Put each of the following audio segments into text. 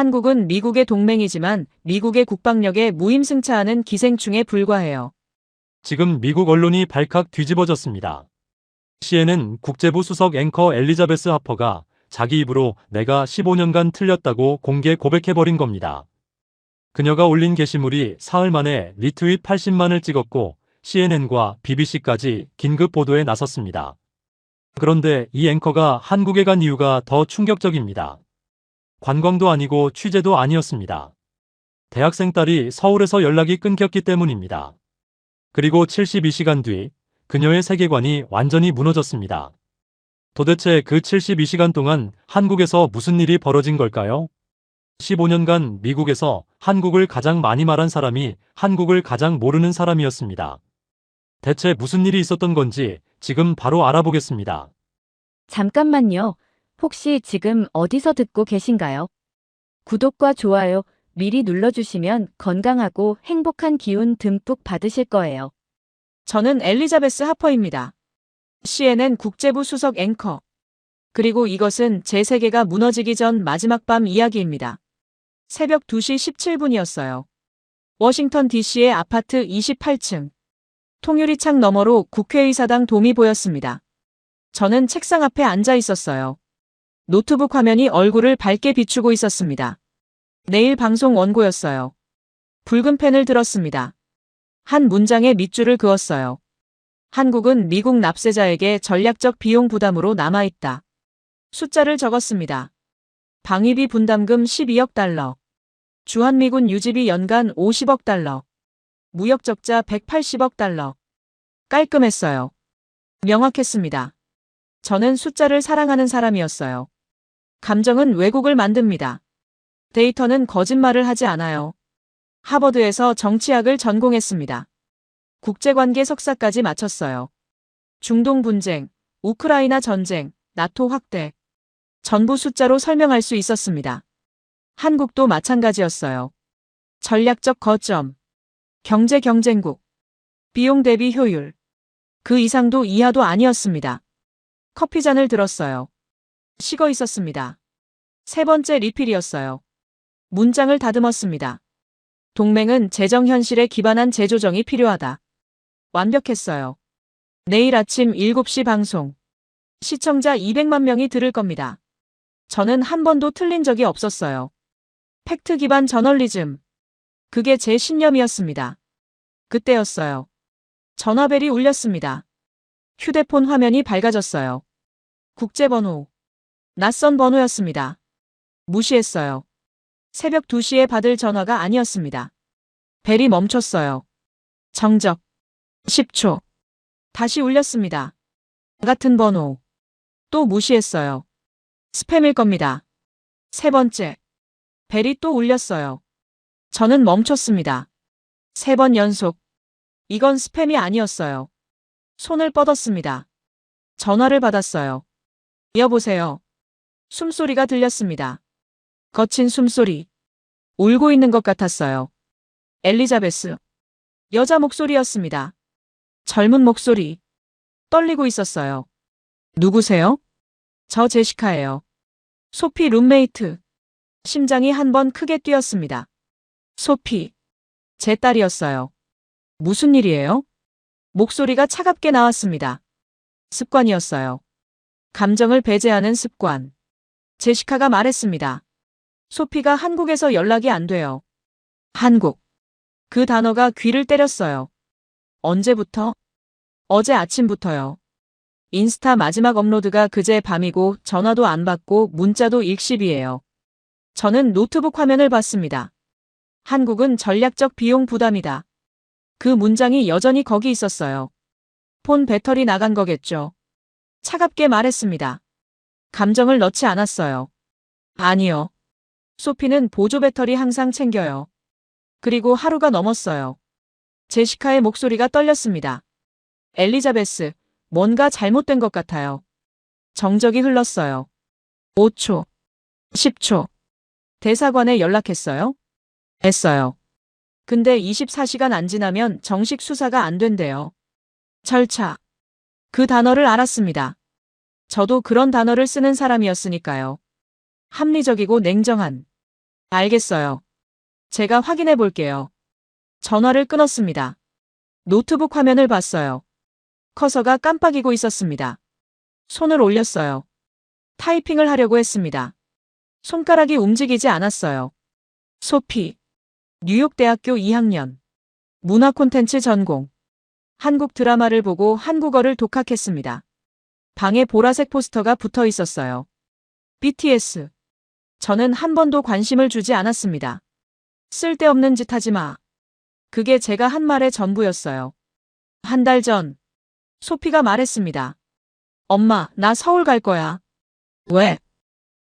한국은 미국의 동맹이지만 미국의 국방력에 무임승차하는 기생충에 불과해요. 지금 미국 언론이 발칵 뒤집어졌습니다. CNN 국제부 수석 앵커 엘리자베스 하퍼가 자기 입으로 내가 15년간 틀렸다고 공개 고백해버린 겁니다. 그녀가 올린 게시물이 사흘 만에 리트윗 80만을 찍었고 CNN과 BBC까지 긴급 보도에 나섰습니다. 그런데 이 앵커가 한국에 간 이유가 더 충격적입니다. 관광도 아니고 취재도 아니었습니다. 대학생 딸이 서울에서 연락이 끊겼기 때문입니다. 그리고 72시간 뒤 그녀의 세계관이 완전히 무너졌습니다. 도대체 그 72시간 동안 한국에서 무슨 일이 벌어진 걸까요? 15년간 미국에서 한국을 가장 많이 말한 사람이 한국을 가장 모르는 사람이었습니다. 대체 무슨 일이 있었던 건지 지금 바로 알아보겠습니다. 잠깐만요. 혹시 지금 어디서 듣고 계신가요? 구독과 좋아요 미리 눌러주시면 건강하고 행복한 기운 듬뿍 받으실 거예요. 저는 엘리자베스 하퍼입니다. CNN 국제부 수석 앵커. 그리고 이것은 제 세계가 무너지기 전 마지막 밤 이야기입니다. 새벽 2시 17분이었어요. 워싱턴 DC의 아파트 28층. 통유리창 너머로 국회의사당 돔이 보였습니다. 저는 책상 앞에 앉아 있었어요. 노트북 화면이 얼굴을 밝게 비추고 있었습니다. 내일 방송 원고였어요. 붉은 펜을 들었습니다. 한 문장에 밑줄을 그었어요. 한국은 미국 납세자에게 전략적 비용 부담으로 남아있다. 숫자를 적었습니다. 방위비 분담금 12억 달러. 주한미군 유지비 연간 50억 달러. 무역 적자 180억 달러. 깔끔했어요. 명확했습니다. 저는 숫자를 사랑하는 사람이었어요. 감정은 왜곡을 만듭니다. 데이터는 거짓말을 하지 않아요. 하버드에서 정치학을 전공했습니다. 국제관계 석사까지 마쳤어요. 중동 분쟁, 우크라이나 전쟁, 나토 확대. 전부 숫자로 설명할 수 있었습니다. 한국도 마찬가지였어요. 전략적 거점, 경제 경쟁국, 비용 대비 효율. 그 이상도 이하도 아니었습니다. 커피잔을 들었어요. 식어 있었습니다. 세 번째 리필이었어요. 문장을 다듬었습니다. 동맹은 재정 현실에 기반한 재조정이 필요하다. 완벽했어요. 내일 아침 7시 방송. 시청자 200만 명이 들을 겁니다. 저는 한 번도 틀린 적이 없었어요. 팩트 기반 저널리즘. 그게 제 신념이었습니다. 그때였어요. 전화벨이 울렸습니다. 휴대폰 화면이 밝아졌어요. 국제번호. 낯선 번호였습니다. 무시했어요. 새벽 2시에 받을 전화가 아니었습니다. 벨이 멈췄어요. 정적. 10초. 다시 울렸습니다. 같은 번호. 또 무시했어요. 스팸일 겁니다. 세 번째. 벨이 또 울렸어요. 저는 멈췄습니다. 3번 연속. 이건 스팸이 아니었어요. 손을 뻗었습니다. 전화를 받았어요. 여보세요. 숨소리가 들렸습니다. 거친 숨소리. 울고 있는 것 같았어요. 엘리자베스. 여자 목소리였습니다. 젊은 목소리. 떨리고 있었어요. 누구세요? 저 제시카예요. 소피 룸메이트. 심장이 한 번 크게 뛰었습니다. 소피. 제 딸이었어요. 무슨 일이에요? 목소리가 차갑게 나왔습니다. 습관이었어요. 감정을 배제하는 습관. 제시카가 말했습니다. 소피가 한국에서 연락이 안 돼요. 한국. 그 단어가 귀를 때렸어요. 언제부터? 어제 아침부터요. 인스타 마지막 업로드가 그제 밤이고 전화도 안 받고 문자도 일십이에요. 저는 노트북 화면을 봤습니다. 한국은 전략적 비용 부담이다. 그 문장이 여전히 거기 있었어요. 폰 배터리 나간 거겠죠. 차갑게 말했습니다. 감정을 넣지 않았어요. 아니요. 소피는 보조 배터리 항상 챙겨요. 그리고 하루가 넘었어요. 제시카의 목소리가 떨렸습니다. 엘리자베스, 뭔가 잘못된 것 같아요. 정적이 흘렀어요. 5초, 10초. 대사관에 연락했어요? 했어요. 근데 24시간 안 지나면 정식 수사가 안 된대요. 절차. 그 단어를 알았습니다. 저도 그런 단어를 쓰는 사람이었으니까요. 합리적이고 냉정한. 알겠어요. 제가 확인해 볼게요. 전화를 끊었습니다. 노트북 화면을 봤어요. 커서가 깜빡이고 있었습니다. 손을 올렸어요. 타이핑을 하려고 했습니다. 손가락이 움직이지 않았어요. 소피. 뉴욕대학교 2학년. 문화 콘텐츠 전공. 한국 드라마를 보고 한국어를 독학했습니다. 방에 보라색 포스터가 붙어 있었어요. BTS. 저는 한 번도 관심을 주지 않았습니다. 쓸데없는 짓 하지 마. 그게 제가 한 말의 전부였어요. 한 달 전, 소피가 말했습니다. 엄마, 나 서울 갈 거야. 왜?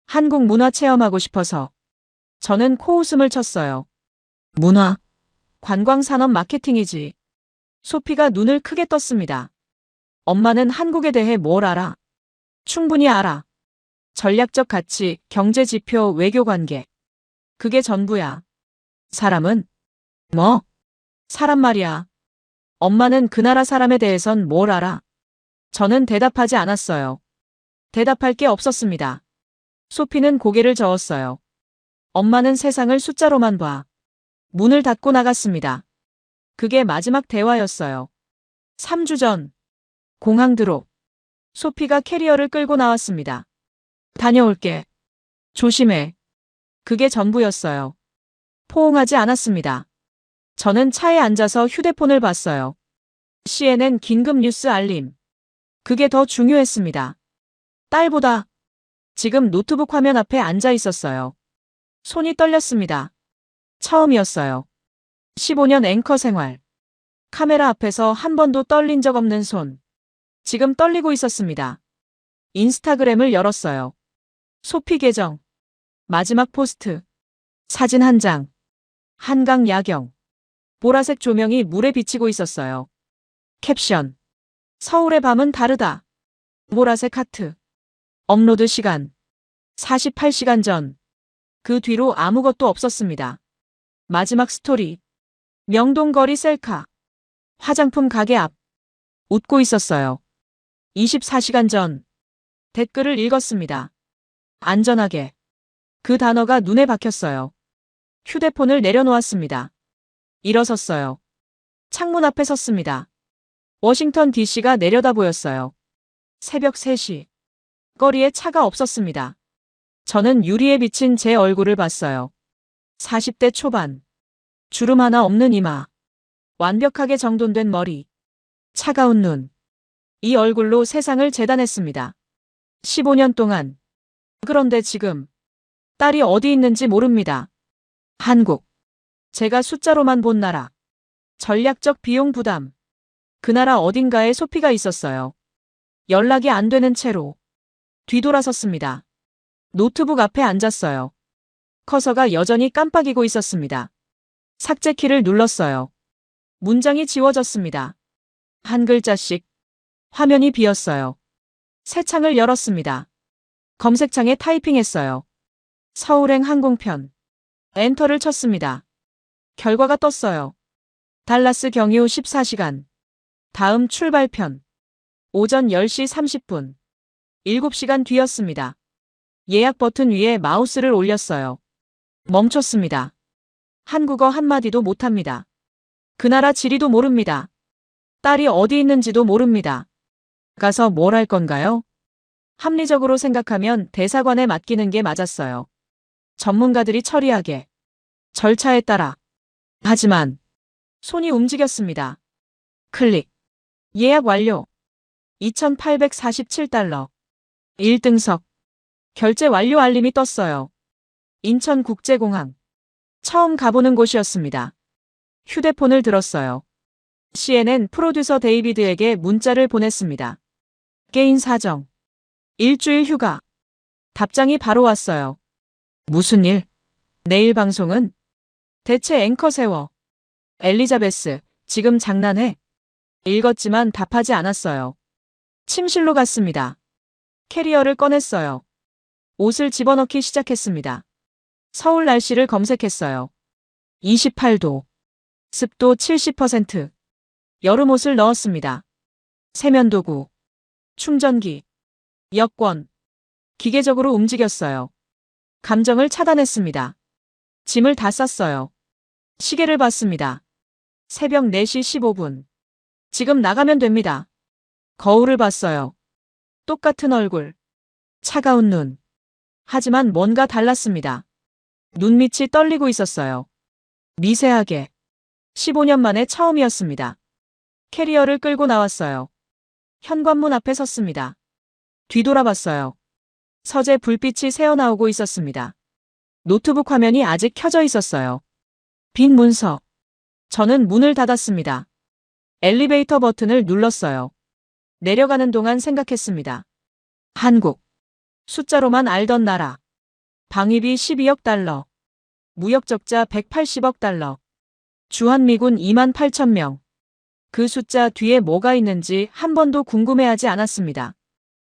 한국 문화 체험하고 싶어서. 저는 코웃음을 쳤어요. 문화? 관광산업 마케팅이지. 소피가 눈을 크게 떴습니다. 엄마는 한국에 대해 뭘 알아? 충분히 알아. 전략적 가치, 경제 지표, 외교 관계. 그게 전부야. 사람은? 뭐? 사람 말이야. 엄마는 그 나라 사람에 대해선 뭘 알아? 저는 대답하지 않았어요. 대답할 게 없었습니다. 소피는 고개를 저었어요. 엄마는 세상을 숫자로만 봐. 문을 닫고 나갔습니다. 그게 마지막 대화였어요. 3주 전, 공항 드롭. 소피가 캐리어를 끌고 나왔습니다. 다녀올게. 조심해. 그게 전부였어요. 포옹하지 않았습니다. 저는 차에 앉아서 휴대폰을 봤어요. CNN 긴급 뉴스 알림. 그게 더 중요했습니다. 딸보다. 지금 노트북 화면 앞에 앉아 있었어요. 손이 떨렸습니다. 처음이었어요. 15년 앵커 생활. 카메라 앞에서 한 번도 떨린 적 없는 손. 지금 떨리고 있었습니다. 인스타그램을 열었어요. 소피 계정. 마지막 포스트. 사진 한 장. 한강 야경. 보라색 조명이 물에 비치고 있었어요. 캡션. 서울의 밤은 다르다. 보라색 하트. 업로드 시간. 48시간 전. 그 뒤로 아무것도 없었습니다. 마지막 스토리. 명동거리 셀카. 화장품 가게 앞. 웃고 있었어요. 24시간 전. 댓글을 읽었습니다. 안전하게. 그 단어가 눈에 박혔어요. 휴대폰을 내려놓았습니다. 일어섰어요. 창문 앞에 섰습니다. 워싱턴 DC가 내려다 보였어요. 새벽 3시. 거리에 차가 없었습니다. 저는 유리에 비친 제 얼굴을 봤어요. 40대 초반. 주름 하나 없는 이마. 완벽하게 정돈된 머리. 차가운 눈. 이 얼굴로 세상을 재단했습니다. 15년 동안. 그런데 지금 딸이 어디 있는지 모릅니다. 한국. 제가 숫자로만 본 나라. 전략적 비용 부담. 그 나라 어딘가에 소피가 있었어요. 연락이 안 되는 채로. 뒤돌아섰습니다. 노트북 앞에 앉았어요. 커서가 여전히 깜빡이고 있었습니다. 삭제 키를 눌렀어요. 문장이 지워졌습니다. 한 글자씩. 화면이 비었어요. 새 창을 열었습니다. 검색창에 타이핑했어요. 서울행 항공편. 엔터를 쳤습니다. 결과가 떴어요. 달라스 경유 14시간. 다음 출발편. 오전 10시 30분. 7시간 뒤였습니다. 예약 버튼 위에 마우스를 올렸어요. 멈췄습니다. 한국어 한마디도 못합니다. 그 나라 지리도 모릅니다. 딸이 어디 있는지도 모릅니다. 가서 뭘 할 건가요? 합리적으로 생각하면 대사관에 맡기는 게 맞았어요. 전문가들이 처리하게. 절차에 따라. 하지만 손이 움직였습니다. 클릭. 예약 완료. 2,847달러. 1등석. 결제 완료 알림이 떴어요. 인천국제공항. 처음 가보는 곳이었습니다. 휴대폰을 들었어요. CNN 프로듀서 데이비드에게 문자를 보냈습니다. 개인 사정. 일주일 휴가. 답장이 바로 왔어요. 무슨 일? 내일 방송은? 대체 앵커 세워. 엘리자베스, 지금 장난해? 읽었지만 답하지 않았어요. 침실로 갔습니다. 캐리어를 꺼냈어요. 옷을 집어넣기 시작했습니다. 서울 날씨를 검색했어요. 28도. 습도 70%. 여름 옷을 넣었습니다. 세면도구. 충전기. 여권. 기계적으로 움직였어요. 감정을 차단했습니다. 짐을 다 쌌어요. 시계를 봤습니다. 새벽 4시 15분. 지금 나가면 됩니다. 거울을 봤어요. 똑같은 얼굴. 차가운 눈. 하지만 뭔가 달랐습니다. 눈밑이 떨리고 있었어요. 미세하게. 15년 만에 처음이었습니다. 캐리어를 끌고 나왔어요. 현관문 앞에 섰습니다. 뒤돌아봤어요. 서재 불빛이 새어나오고 있었습니다. 노트북 화면이 아직 켜져 있었어요. 빈 문서. 저는 문을 닫았습니다. 엘리베이터 버튼을 눌렀어요. 내려가는 동안 생각했습니다. 한국. 숫자로만 알던 나라. 방위비 12억 달러. 무역 적자 180억 달러. 주한미군 2만 8천 명. 그 숫자 뒤에 뭐가 있는지 한 번도 궁금해하지 않았습니다.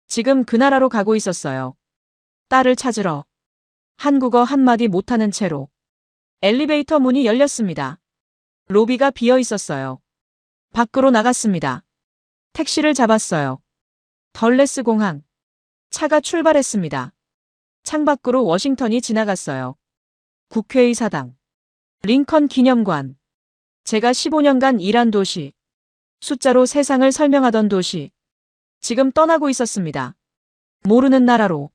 지금 그 나라로 가고 있었어요. 딸을 찾으러. 한국어 한마디 못하는 채로. 엘리베이터 문이 열렸습니다. 로비가 비어 있었어요. 밖으로 나갔습니다. 택시를 잡았어요. 덜레스 공항. 차가 출발했습니다. 창밖으로 워싱턴이 지나갔어요. 국회의사당. 링컨 기념관. 제가 15년간 일한 도시. 숫자로 세상을 설명하던 도시. 지금 떠나고 있었습니다. 모르는 나라로.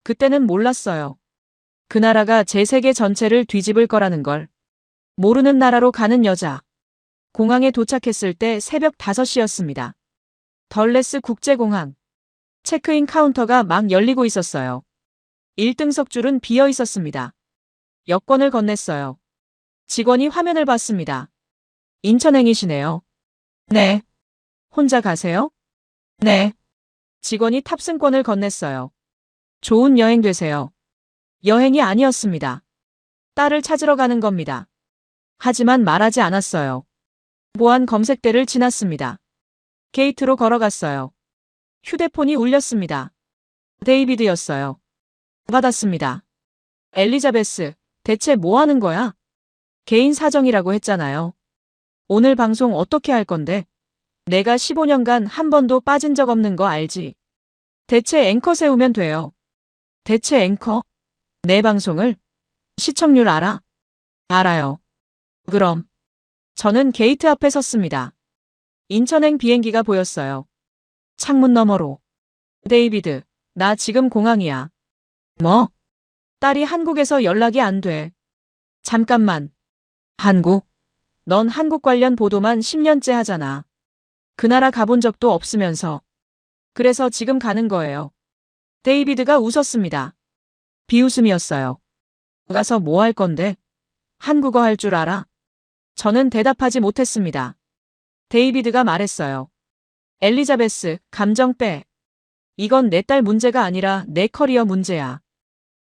그때는 몰랐어요. 그 나라가 제 세계 전체를 뒤집을 거라는 걸. 모르는 나라로 가는 여자. 공항에 도착했을 때 새벽 5시였습니다. 덜레스 국제공항. 체크인 카운터가 막 열리고 있었어요. 1등석 줄은 비어 있었습니다. 여권을 건넸어요. 직원이 화면을 봤습니다. 인천행이시네요. 네. 혼자 가세요? 네. 직원이 탑승권을 건넸어요. 좋은 여행 되세요. 여행이 아니었습니다. 딸을 찾으러 가는 겁니다. 하지만 말하지 않았어요. 보안 검색대를 지났습니다. 게이트로 걸어갔어요. 휴대폰이 울렸습니다. 데이비드였어요. 받았습니다. 엘리자베스, 대체 뭐 하는 거야? 개인 사정이라고 했잖아요. 오늘 방송 어떻게 할 건데? 내가 15년간 한 번도 빠진 적 없는 거 알지? 대체 앵커 세우면 돼요. 대체 앵커? 내 방송을? 시청률 알아? 알아요. 그럼. 저는 게이트 앞에 섰습니다. 인천행 비행기가 보였어요. 창문 너머로. 데이비드, 나 지금 공항이야. 뭐? 딸이 한국에서 연락이 안 돼. 잠깐만. 한국? 넌 한국 관련 보도만 10년째 하잖아. 그 나라 가본 적도 없으면서. 그래서 지금 가는 거예요. 데이비드가 웃었습니다. 비웃음이었어요. 가서 뭐 할 건데? 한국어 할 줄 알아? 저는 대답하지 못했습니다. 데이비드가 말했어요. 엘리자베스, 감정 빼. 이건 내 딸 문제가 아니라 내 커리어 문제야.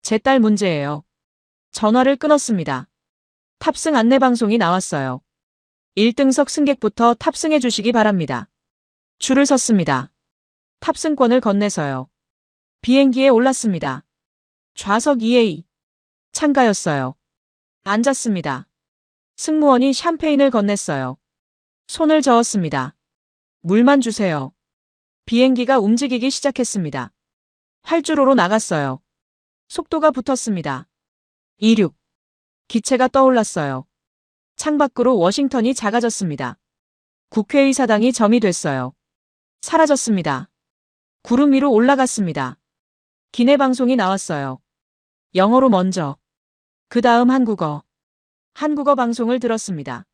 제 딸 문제예요. 전화를 끊었습니다. 탑승 안내 방송이 나왔어요. 1등석 승객부터 탑승해 주시기 바랍니다. 줄을 섰습니다. 탑승권을 건네서요. 비행기에 올랐습니다. 좌석 2A. 창가였어요. 앉았습니다. 승무원이 샴페인을 건넸어요. 손을 저었습니다. 물만 주세요. 비행기가 움직이기 시작했습니다. 활주로로 나갔어요. 속도가 붙었습니다. 26. 기체가 떠올랐어요. 창밖으로 워싱턴이 작아졌습니다. 국회의사당이 점이 됐어요. 사라졌습니다. 구름 위로 올라갔습니다. 기내 방송이 나왔어요. 영어로 먼저. 그 다음 한국어. 한국어 방송을 들었습니다.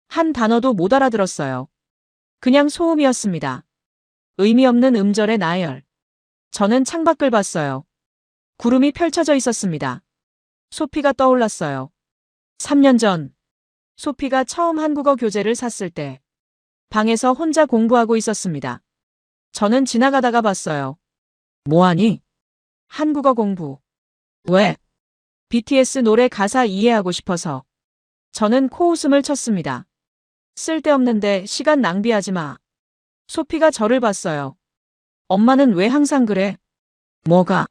한 단어도 못 알아들었어요. 그냥 소음이었습니다. 의미 없는 음절의 나열. 저는 창밖을 봤어요. 구름이 펼쳐져 있었습니다. 소피가 떠올랐어요. 3년 전. 소피가 처음 한국어 교재를 샀을 때. 방에서 혼자 공부하고 있었습니다. 저는 지나가다가 봤어요. 뭐하니? 한국어 공부. 왜? BTS 노래 가사 이해하고 싶어서. 저는 코웃음을 쳤습니다. 쓸데없는데 시간 낭비하지 마. 소피가 저를 봤어요. 엄마는 왜 항상 그래? 뭐가?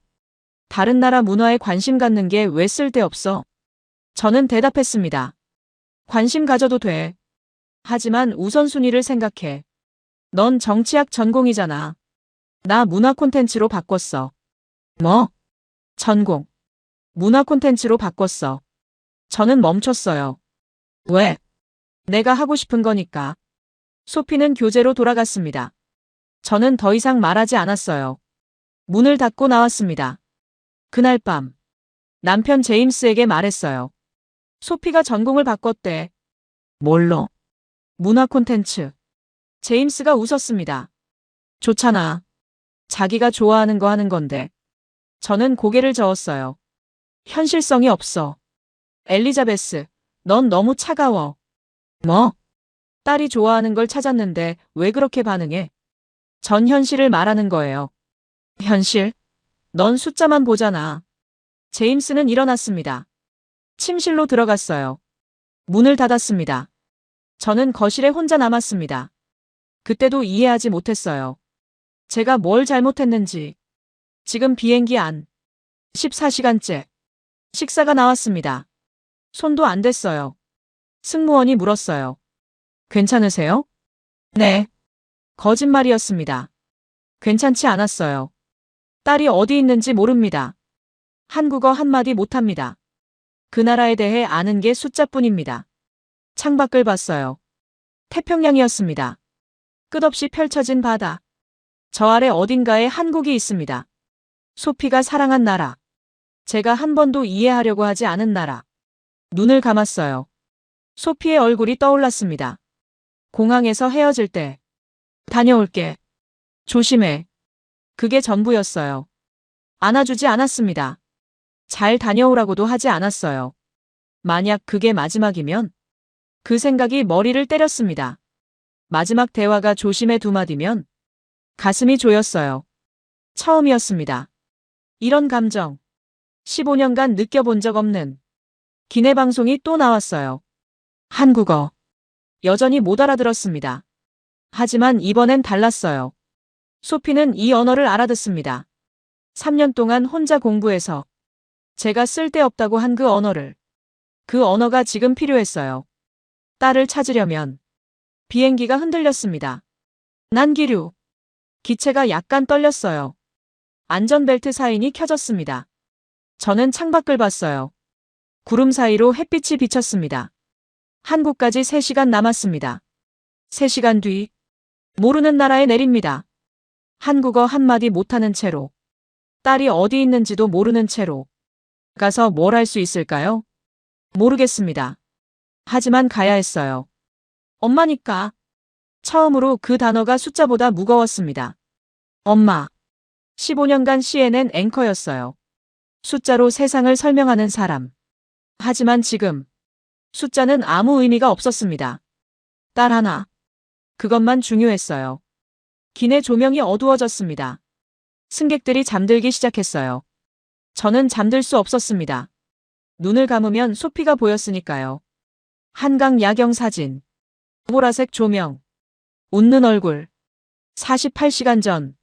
다른 나라 문화에 관심 갖는 게 왜 쓸데없어? 저는 대답했습니다. 관심 가져도 돼. 하지만 우선순위를 생각해. 넌 정치학 전공이잖아. 나 문화 콘텐츠로 바꿨어. 뭐? 전공. 문화 콘텐츠로 바꿨어. 저는 멈췄어요. 왜? 내가 하고 싶은 거니까. 소피는 교재로 돌아갔습니다. 저는 더 이상 말하지 않았어요. 문을 닫고 나왔습니다. 그날 밤, 남편 제임스에게 말했어요. 소피가 전공을 바꿨대. 뭘로? 문화 콘텐츠. 제임스가 웃었습니다. 좋잖아. 자기가 좋아하는 거 하는 건데. 저는 고개를 저었어요. 현실성이 없어. 엘리자베스, 넌 너무 차가워. 뭐? 딸이 좋아하는 걸 찾았는데 왜 그렇게 반응해? 전 현실을 말하는 거예요. 현실? 넌 숫자만 보잖아. 제임스는 일어났습니다. 침실로 들어갔어요. 문을 닫았습니다. 저는 거실에 혼자 남았습니다. 그때도 이해하지 못했어요. 제가 뭘 잘못했는지. 지금 비행기 안. 14시간째. 식사가 나왔습니다. 손도 안 댔어요. 승무원이 물었어요. 괜찮으세요? 네. 거짓말이었습니다. 괜찮지 않았어요. 딸이 어디 있는지 모릅니다. 한국어 한마디 못합니다. 그 나라에 대해 아는 게 숫자뿐입니다. 창밖을 봤어요. 태평양이었습니다. 끝없이 펼쳐진 바다. 저 아래 어딘가에 한국이 있습니다. 소피가 사랑한 나라. 제가 한 번도 이해하려고 하지 않은 나라. 눈을 감았어요. 소피의 얼굴이 떠올랐습니다. 공항에서 헤어질 때. 다녀올게. 조심해. 그게 전부였어요. 안아주지 않았습니다. 잘 다녀오라고도 하지 않았어요. 만약 그게 마지막이면? 그 생각이 머리를 때렸습니다. 마지막 대화가 조심해 두 마디면? 가슴이 조였어요. 처음이었습니다. 이런 감정. 15년간 느껴본 적 없는. 기내 방송이 또 나왔어요. 한국어. 여전히 못 알아들었습니다. 하지만 이번엔 달랐어요. 소피는 이 언어를 알아듣습니다. 3년 동안 혼자 공부해서 제가 쓸데없다고 한 그 언어를. 그 언어가 지금 필요했어요. 딸을 찾으려면. 비행기가 흔들렸습니다. 난기류. 기체가 약간 떨렸어요. 안전벨트 사인이 켜졌습니다. 저는 창밖을 봤어요. 구름 사이로 햇빛이 비쳤습니다. 한국까지 3시간 남았습니다. 3시간 뒤. 모르는 나라에 내립니다. 한국어 한마디 못하는 채로. 딸이 어디 있는지도 모르는 채로. 가서 뭘 할 수 있을까요? 모르겠습니다. 하지만 가야 했어요. 엄마니까. 처음으로 그 단어가 숫자보다 무거웠습니다. 엄마. 15년간 CNN 앵커였어요. 숫자로 세상을 설명하는 사람. 하지만 지금 숫자는 아무 의미가 없었습니다. 딸 하나. 그것만 중요했어요. 기내 조명이 어두워졌습니다. 승객들이 잠들기 시작했어요. 저는 잠들 수 없었습니다. 눈을 감으면 소피가 보였으니까요. 한강 야경 사진. 보라색 조명. 웃는 얼굴. 48시간 전.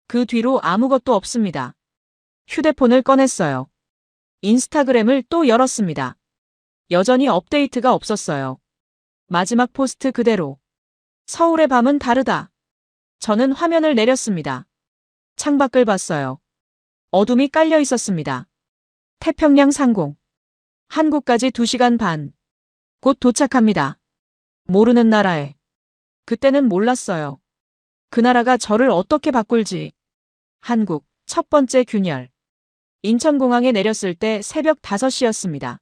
그 뒤로 아무것도 없습니다. 휴대폰을 꺼냈어요. 인스타그램을 또 열었습니다. 여전히 업데이트가 없었어요. 마지막 포스트 그대로. 서울의 밤은 다르다. 저는 화면을 내렸습니다. 창밖을 봤어요. 어둠이 깔려 있었습니다. 태평양 상공. 한국까지 2시간 반. 곧 도착합니다. 모르는 나라에. 그때는 몰랐어요. 그 나라가 저를 어떻게 바꿀지. 한국, 첫 번째 균열. 인천공항에 내렸을 때 새벽 5시였습니다.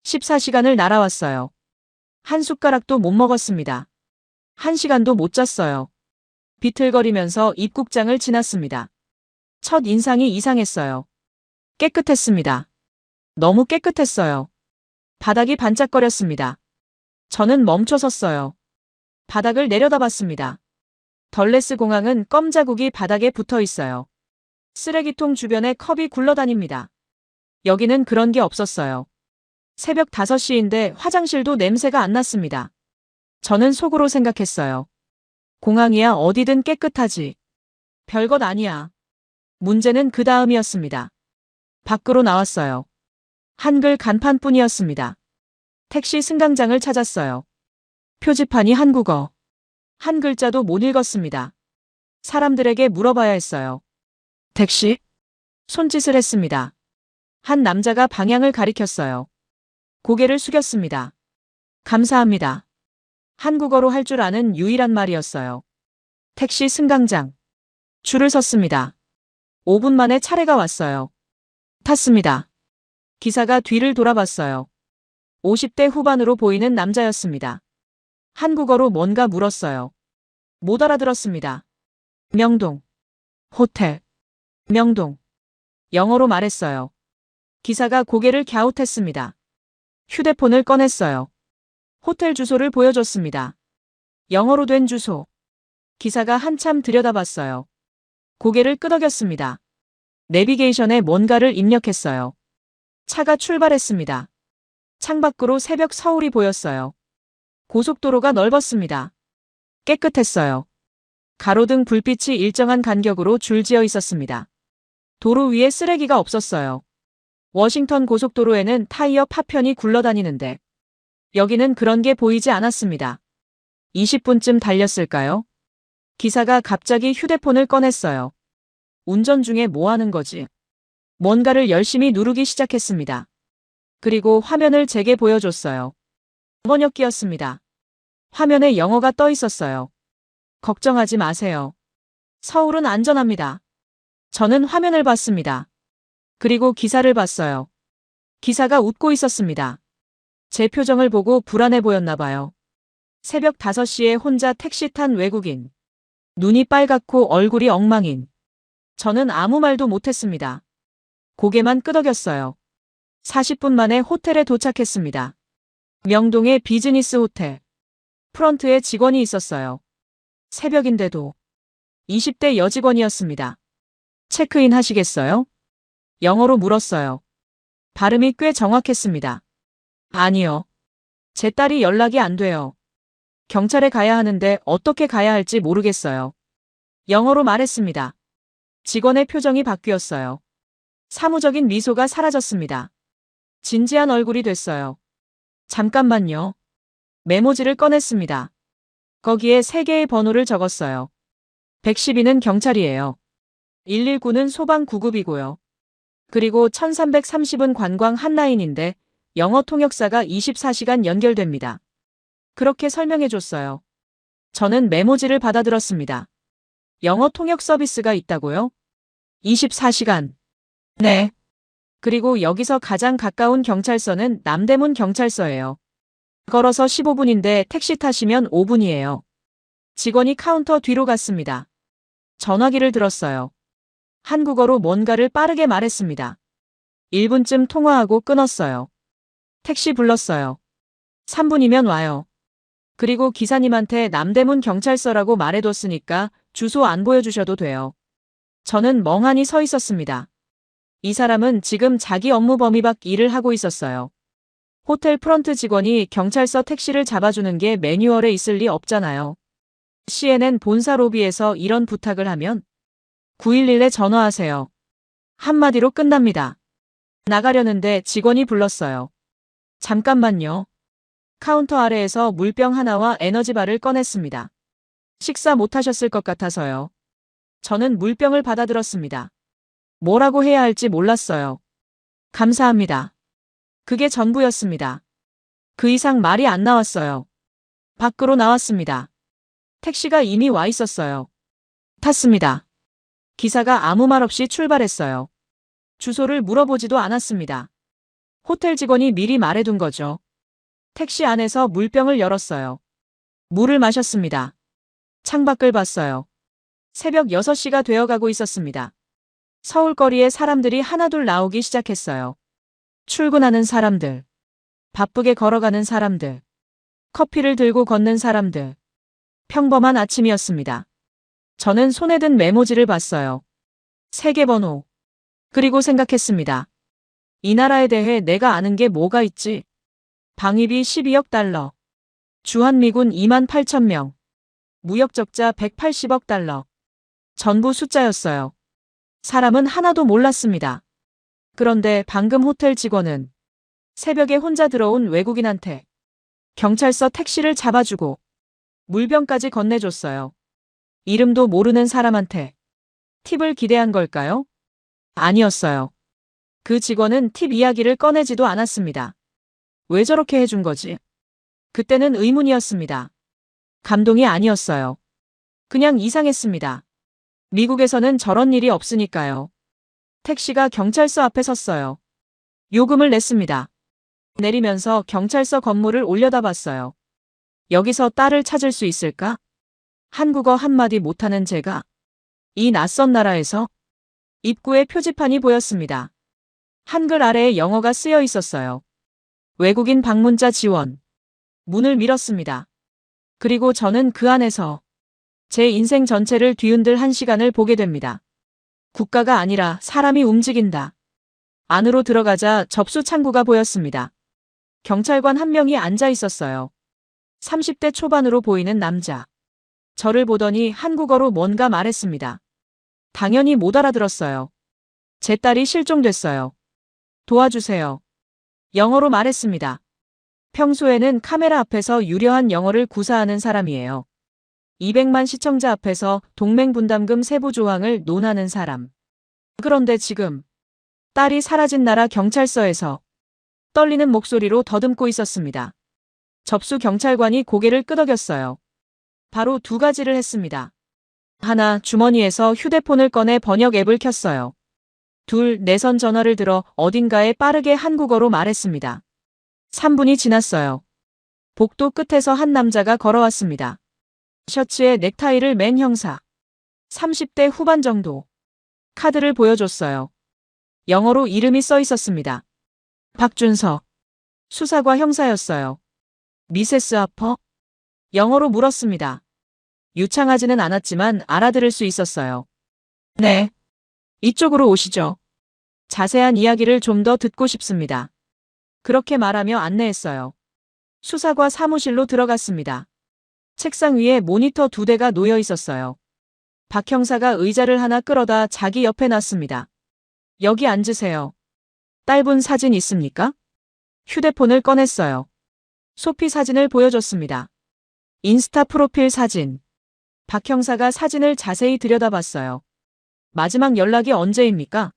14시간을 날아왔어요. 한 숟가락도 못 먹었습니다. 1시간도 못 잤어요. 비틀거리면서 입국장을 지났습니다. 첫 인상이 이상했어요. 깨끗했습니다. 너무 깨끗했어요. 바닥이 반짝거렸습니다. 저는 멈춰 섰어요. 바닥을 내려다봤습니다. 덜레스 공항은 껌 자국이 바닥에 붙어 있어요. 쓰레기통 주변에 컵이 굴러다닙니다. 여기는 그런 게 없었어요. 새벽 5시인데 화장실도 냄새가 안 났습니다. 저는 속으로 생각했어요. 공항이야 어디든 깨끗하지. 별것 아니야. 문제는 그 다음이었습니다. 밖으로 나왔어요. 한글 간판뿐이었습니다. 택시 승강장을 찾았어요. 표지판이 한국어. 한 글자도 못 읽었습니다. 사람들에게 물어봐야 했어요. 택시? 손짓을 했습니다. 한 남자가 방향을 가리켰어요. 고개를 숙였습니다. 감사합니다. 한국어로 할 줄 아는 유일한 말이었어요. 택시 승강장. 줄을 섰습니다. 5분 만에 차례가 왔어요. 탔습니다. 기사가 뒤를 돌아봤어요. 50대 후반으로 보이는 남자였습니다. 한국어로 뭔가 물었어요. 못 알아들었습니다. 명동. 호텔. 명동. 영어로 말했어요. 기사가 고개를 갸웃했습니다. 휴대폰을 꺼냈어요. 호텔 주소를 보여줬습니다. 영어로 된 주소. 기사가 한참 들여다봤어요. 고개를 끄덕였습니다. 내비게이션에 뭔가를 입력했어요. 차가 출발했습니다. 창밖으로 새벽 서울이 보였어요. 고속도로가 넓었습니다. 깨끗했어요. 가로등 불빛이 일정한 간격으로 줄지어 있었습니다. 도로 위에 쓰레기가 없었어요. 워싱턴 고속도로에는 타이어 파편이 굴러다니는데 여기는 그런 게 보이지 않았습니다. 20분쯤 달렸을까요? 기사가 갑자기 휴대폰을 꺼냈어요. 운전 중에 뭐 하는 거지? 뭔가를 열심히 누르기 시작했습니다. 그리고 화면을 제게 보여줬어요. 번역기였습니다. 화면에 영어가 떠 있었어요. 걱정하지 마세요. 서울은 안전합니다. 저는 화면을 봤습니다. 그리고 기사를 봤어요. 기사가 웃고 있었습니다. 제 표정을 보고 불안해 보였나 봐요. 새벽 5시에 혼자 택시 탄 외국인. 눈이 빨갛고 얼굴이 엉망인. 저는 아무 말도 못했습니다. 고개만 끄덕였어요. 40분 만에 호텔에 도착했습니다. 명동의 비즈니스 호텔. 프런트에 직원이 있었어요. 새벽인데도 20대 여직원이었습니다. 체크인 하시겠어요? 영어로 물었어요. 발음이 꽤 정확했습니다. 아니요. 제 딸이 연락이 안 돼요. 경찰에 가야 하는데 어떻게 가야 할지 모르겠어요. 영어로 말했습니다. 직원의 표정이 바뀌었어요. 사무적인 미소가 사라졌습니다. 진지한 얼굴이 됐어요. 잠깐만요. 메모지를 꺼냈습니다. 거기에 3개의 번호를 적었어요. 112는 경찰이에요. 119는 소방구급이고요. 그리고 1330은 관광 한라인인데 영어 통역사가 24시간 연결됩니다. 그렇게 설명해줬어요. 저는 메모지를 받아들었습니다. 영어 통역 서비스가 있다고요? 24시간. 네. 그리고 여기서 가장 가까운 경찰서는 남대문 경찰서예요. 걸어서 15분인데 택시 타시면 5분이에요. 직원이 카운터 뒤로 갔습니다. 전화기를 들었어요. 한국어로 뭔가를 빠르게 말했습니다. 1분쯤 통화하고 끊었어요. 택시 불렀어요. 3분이면 와요. 그리고 기사님한테 남대문 경찰서라고 말해뒀으니까 주소 안 보여주셔도 돼요. 저는 멍하니 서 있었습니다. 이 사람은 지금 자기 업무 범위 밖 일을 하고 있었어요. 호텔 프런트 직원이 경찰서 택시를 잡아주는 게 매뉴얼에 있을 리 없잖아요. CNN 본사 로비에서 이런 부탁을 하면 911에 전화하세요. 한마디로 끝납니다. 나가려는데 직원이 불렀어요. 잠깐만요. 카운터 아래에서 물병 하나와 에너지바를 꺼냈습니다. 식사 못하셨을 것 같아서요. 저는 물병을 받아들었습니다. 뭐라고 해야 할지 몰랐어요. 감사합니다. 그게 전부였습니다. 그 이상 말이 안 나왔어요. 밖으로 나왔습니다. 택시가 이미 와 있었어요. 탔습니다. 기사가 아무 말 없이 출발했어요. 주소를 물어보지도 않았습니다. 호텔 직원이 미리 말해둔 거죠. 택시 안에서 물병을 열었어요. 물을 마셨습니다. 창밖을 봤어요. 새벽 6시가 되어가고 있었습니다. 서울거리에 사람들이 하나둘 나오기 시작했어요. 출근하는 사람들, 바쁘게 걸어가는 사람들, 커피를 들고 걷는 사람들. 평범한 아침이었습니다. 저는 손에 든 메모지를 봤어요. 3개 번호. 그리고 생각했습니다. 이 나라에 대해 내가 아는 게 뭐가 있지? 방위비 12억 달러. 주한미군 2만 8천 명. 무역적자 180억 달러. 전부 숫자였어요. 사람은 하나도 몰랐습니다. 그런데 방금 호텔 직원은 새벽에 혼자 들어온 외국인한테 경찰서 택시를 잡아주고 물병까지 건네줬어요. 이름도 모르는 사람한테 팁을 기대한 걸까요? 아니었어요. 그 직원은 팁 이야기를 꺼내지도 않았습니다. 왜 저렇게 해준 거지? 그때는 의문이었습니다. 감동이 아니었어요. 그냥 이상했습니다. 미국에서는 저런 일이 없으니까요. 택시가 경찰서 앞에 섰어요. 요금을 냈습니다. 내리면서 경찰서 건물을 올려다봤어요. 여기서 딸을 찾을 수 있을까? 한국어 한마디 못하는 제가 이 낯선 나라에서 입구에 표지판이 보였습니다. 한글 아래에 영어가 쓰여 있었어요. 외국인 방문자 지원. 문을 밀었습니다. 그리고 저는 그 안에서 제 인생 전체를 뒤흔들 한 시간을 보게 됩니다. 국가가 아니라 사람이 움직인다. 안으로 들어가자 접수 창구가 보였습니다. 경찰관 한 명이 앉아 있었어요. 30대 초반으로 보이는 남자. 저를 보더니 한국어로 뭔가 말했습니다. 당연히 못 알아들었어요. 제 딸이 실종됐어요. 도와주세요. 영어로 말했습니다. 평소에는 카메라 앞에서 유려한 영어를 구사하는 사람이에요. 200만 시청자 앞에서 동맹분담금 세부 조항을 논하는 사람. 그런데 지금 딸이 사라진 나라 경찰서에서 떨리는 목소리로 더듬고 있었습니다. 접수 경찰관이 고개를 끄덕였어요. 바로 두 가지를 했습니다. 하나, 주머니에서 휴대폰을 꺼내 번역 앱을 켰어요. 둘, 내선 전화를 들어 어딘가에 빠르게 한국어로 말했습니다. 3분이 지났어요. 복도 끝에서 한 남자가 걸어왔습니다. 셔츠에 넥타이를 맨 형사. 30대 후반 정도. 카드를 보여줬어요. 영어로 이름이 써 있었습니다. 박준석. 수사과 형사였어요. 미세스 하퍼? 영어로 물었습니다. 유창하지는 않았지만 알아들을 수 있었어요. 네. 이쪽으로 오시죠. 자세한 이야기를 좀 더 듣고 싶습니다. 그렇게 말하며 안내했어요. 수사과 사무실로 들어갔습니다. 책상 위에 모니터 2대가 놓여 있었어요. 박 형사가 의자를 하나 끌어다 자기 옆에 놨습니다. 여기 앉으세요. 딸분 사진 있습니까? 휴대폰을 꺼냈어요. 소피 사진을 보여줬습니다. 인스타 프로필 사진. 박 형사가 사진을 자세히 들여다봤어요. 마지막 연락이 언제입니까?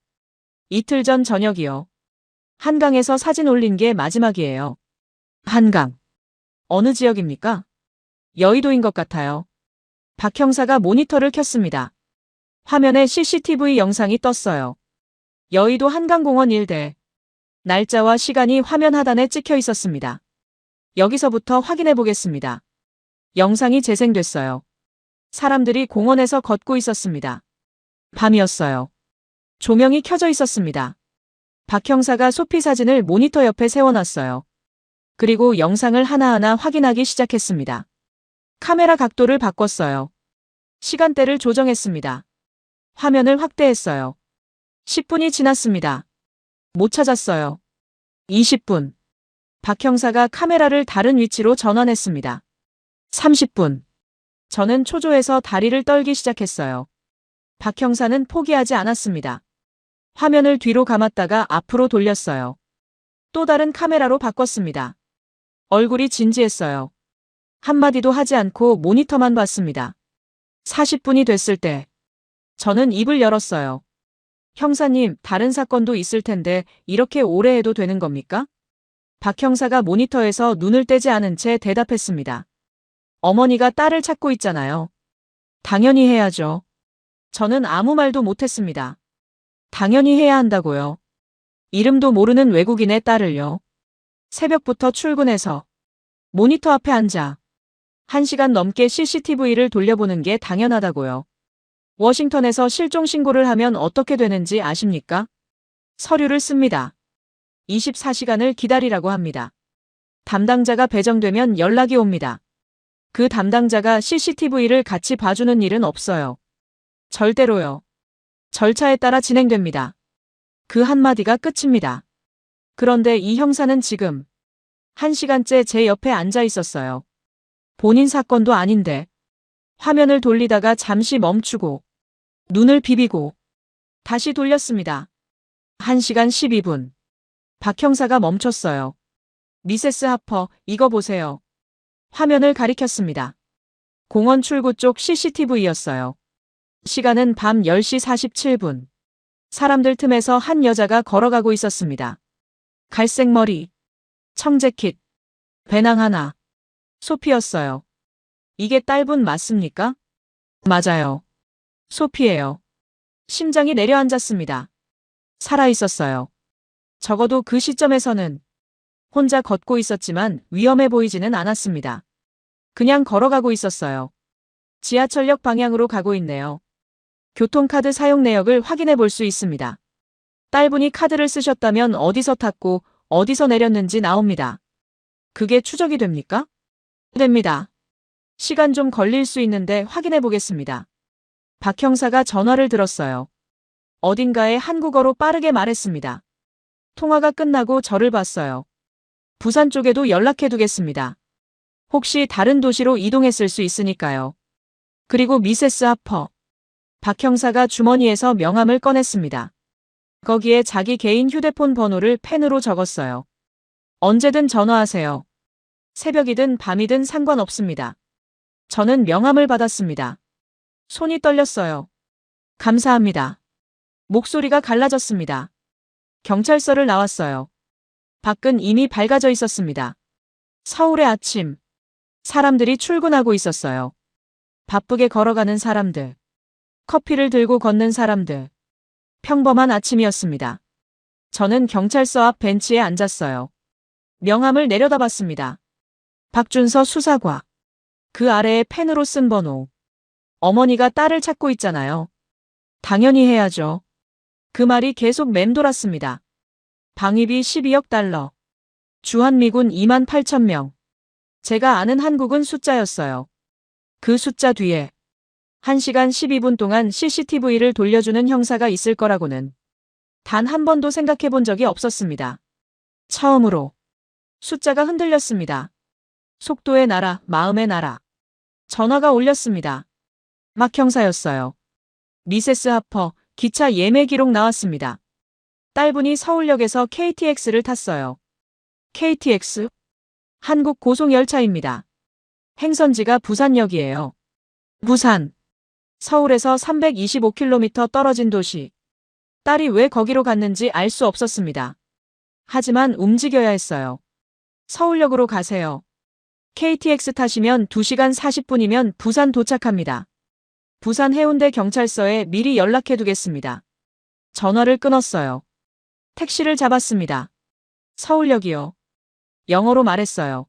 이틀 전 저녁이요. 한강에서 사진 올린 게 마지막이에요. 한강. 어느 지역입니까? 여의도인 것 같아요. 박 형사가 모니터를 켰습니다. 화면에 CCTV 영상이 떴어요. 여의도 한강공원 일대. 날짜와 시간이 화면 하단에 찍혀 있었습니다. 여기서부터 확인해 보겠습니다. 영상이 재생됐어요. 사람들이 공원에서 걷고 있었습니다. 밤이었어요. 조명이 켜져 있었습니다. 박 형사가 소피 사진을 모니터 옆에 세워놨어요. 그리고 영상을 하나하나 확인하기 시작했습니다. 카메라 각도를 바꿨어요. 시간대를 조정했습니다. 화면을 확대했어요. 10분이 지났습니다. 못 찾았어요. 20분. 박 형사가 카메라를 다른 위치로 전환했습니다. 30분. 저는 초조해서 다리를 떨기 시작했어요. 박 형사는 포기하지 않았습니다. 화면을 뒤로 감았다가 앞으로 돌렸어요. 또 다른 카메라로 바꿨습니다. 얼굴이 진지했어요. 한마디도 하지 않고 모니터만 봤습니다. 40분이 됐을 때 저는 입을 열었어요. 형사님, 다른 사건도 있을 텐데 이렇게 오래 해도 되는 겁니까? 박 형사가 모니터에서 눈을 떼지 않은 채 대답했습니다. 어머니가 딸을 찾고 있잖아요. 당연히 해야죠. 저는 아무 말도 못했습니다. 당연히 해야 한다고요. 이름도 모르는 외국인의 딸을요. 새벽부터 출근해서 모니터 앞에 앉아 1시간 넘게 CCTV를 돌려보는 게 당연하다고요. 워싱턴에서 실종 신고를 하면 어떻게 되는지 아십니까? 서류를 씁니다. 24시간을 기다리라고 합니다. 담당자가 배정되면 연락이 옵니다. 그 담당자가 CCTV를 같이 봐주는 일은 없어요. 절대로요. 절차에 따라 진행됩니다. 그 한마디가 끝입니다. 그런데 이 형사는 지금 1시간째 제 옆에 앉아 있었어요. 본인 사건도 아닌데 화면을 돌리다가 잠시 멈추고 눈을 비비고 다시 돌렸습니다. 1시간 12분. 박 형사가 멈췄어요. 미세스 하퍼, 이거 보세요. 화면을 가리켰습니다. 공원 출구 쪽 CCTV였어요. 시간은 밤 10시 47분. 사람들 틈에서 한 여자가 걸어가고 있었습니다. 갈색 머리, 청재킷, 배낭 하나. 소피였어요. 이게 딸분 맞습니까? 맞아요. 소피예요. 심장이 내려앉았습니다. 살아있었어요. 적어도 그 시점에서는 혼자 걷고 있었지만 위험해 보이지는 않았습니다. 그냥 걸어가고 있었어요. 지하철역 방향으로 가고 있네요. 교통카드 사용 내역을 확인해 볼 수 있습니다. 딸분이 카드를 쓰셨다면 어디서 탔고 어디서 내렸는지 나옵니다. 그게 추적이 됩니까? 됩니다. 시간 좀 걸릴 수 있는데 확인해 보겠습니다. 박 형사가 전화를 들었어요. 어딘가에 한국어로 빠르게 말했습니다. 통화가 끝나고 저를 봤어요. 부산 쪽에도 연락해 두겠습니다. 혹시 다른 도시로 이동했을 수 있으니까요. 그리고 미세스 하퍼. 박 형사가 주머니에서 명함을 꺼냈습니다. 거기에 자기 개인 휴대폰 번호를 펜으로 적었어요. 언제든 전화하세요. 새벽이든 밤이든 상관없습니다. 저는 명함을 받았습니다. 손이 떨렸어요. 감사합니다. 목소리가 갈라졌습니다. 경찰서를 나왔어요. 밖은 이미 밝아져 있었습니다. 서울의 아침. 사람들이 출근하고 있었어요. 바쁘게 걸어가는 사람들. 커피를 들고 걷는 사람들. 평범한 아침이었습니다. 저는 경찰서 앞 벤치에 앉았어요. 명함을 내려다봤습니다. 박준서 수사과. 그 아래에 펜으로 쓴 번호. 어머니가 딸을 찾고 있잖아요. 당연히 해야죠. 그 말이 계속 맴돌았습니다. 방위비 12억 달러. 주한미군 2만 8천 명. 제가 아는 한국은 숫자였어요. 그 숫자 뒤에 1시간 12분 동안 CCTV를 돌려주는 형사가 있을 거라고는 단 한 번도 생각해 본 적이 없었습니다. 처음으로 숫자가 흔들렸습니다. 속도의 나라, 마음의 나라. 전화가 울렸습니다. 막 형사였어요. 미세스 하퍼, 기차 예매 기록 나왔습니다. 딸분이 서울역에서 KTX를 탔어요. KTX? 한국 고속열차입니다. 행선지가 부산역이에요. 부산. 서울에서 325km 떨어진 도시. 딸이 왜 거기로 갔는지 알 수 없었습니다. 하지만 움직여야 했어요. 서울역으로 가세요. KTX 타시면 2시간 40분이면 부산 도착합니다. 부산 해운대 경찰서에 미리 연락해 두겠습니다. 전화를 끊었어요. 택시를 잡았습니다. 서울역이요. 영어로 말했어요.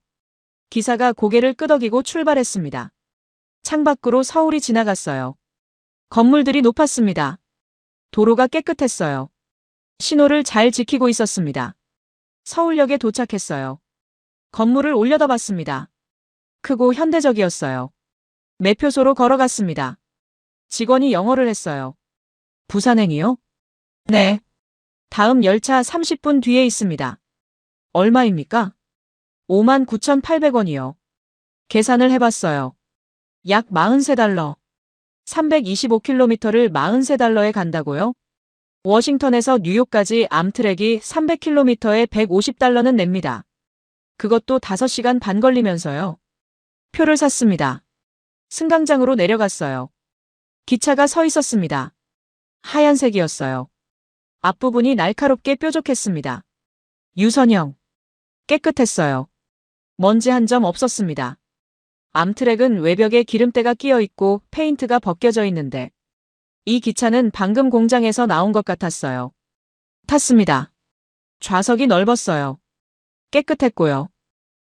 기사가 고개를 끄덕이고 출발했습니다. 창밖으로 서울이 지나갔어요. 건물들이 높았습니다. 도로가 깨끗했어요. 신호를 잘 지키고 있었습니다. 서울역에 도착했어요. 건물을 올려다봤습니다. 크고 현대적이었어요. 매표소로 걸어갔습니다. 직원이 영어를 했어요. 부산행이요? 네. 다음 열차 30분 뒤에 있습니다. 얼마입니까? 59,800원이요. 계산을 해봤어요. 약 43달러. 325km를 43달러에 간다고요? 워싱턴에서 뉴욕까지 암트랙이 300km에 150달러는 냅니다. 그것도 5시간 반 걸리면서요. 표를 샀습니다. 승강장으로 내려갔어요. 기차가 서 있었습니다. 하얀색이었어요. 앞부분이 날카롭게 뾰족했습니다. 유선형. 깨끗했어요. 먼지 한 점 없었습니다. 암트랙은 외벽에 기름때가 끼어 있고 페인트가 벗겨져 있는데 이 기차는 방금 공장에서 나온 것 같았어요. 탔습니다. 좌석이 넓었어요. 깨끗했고요.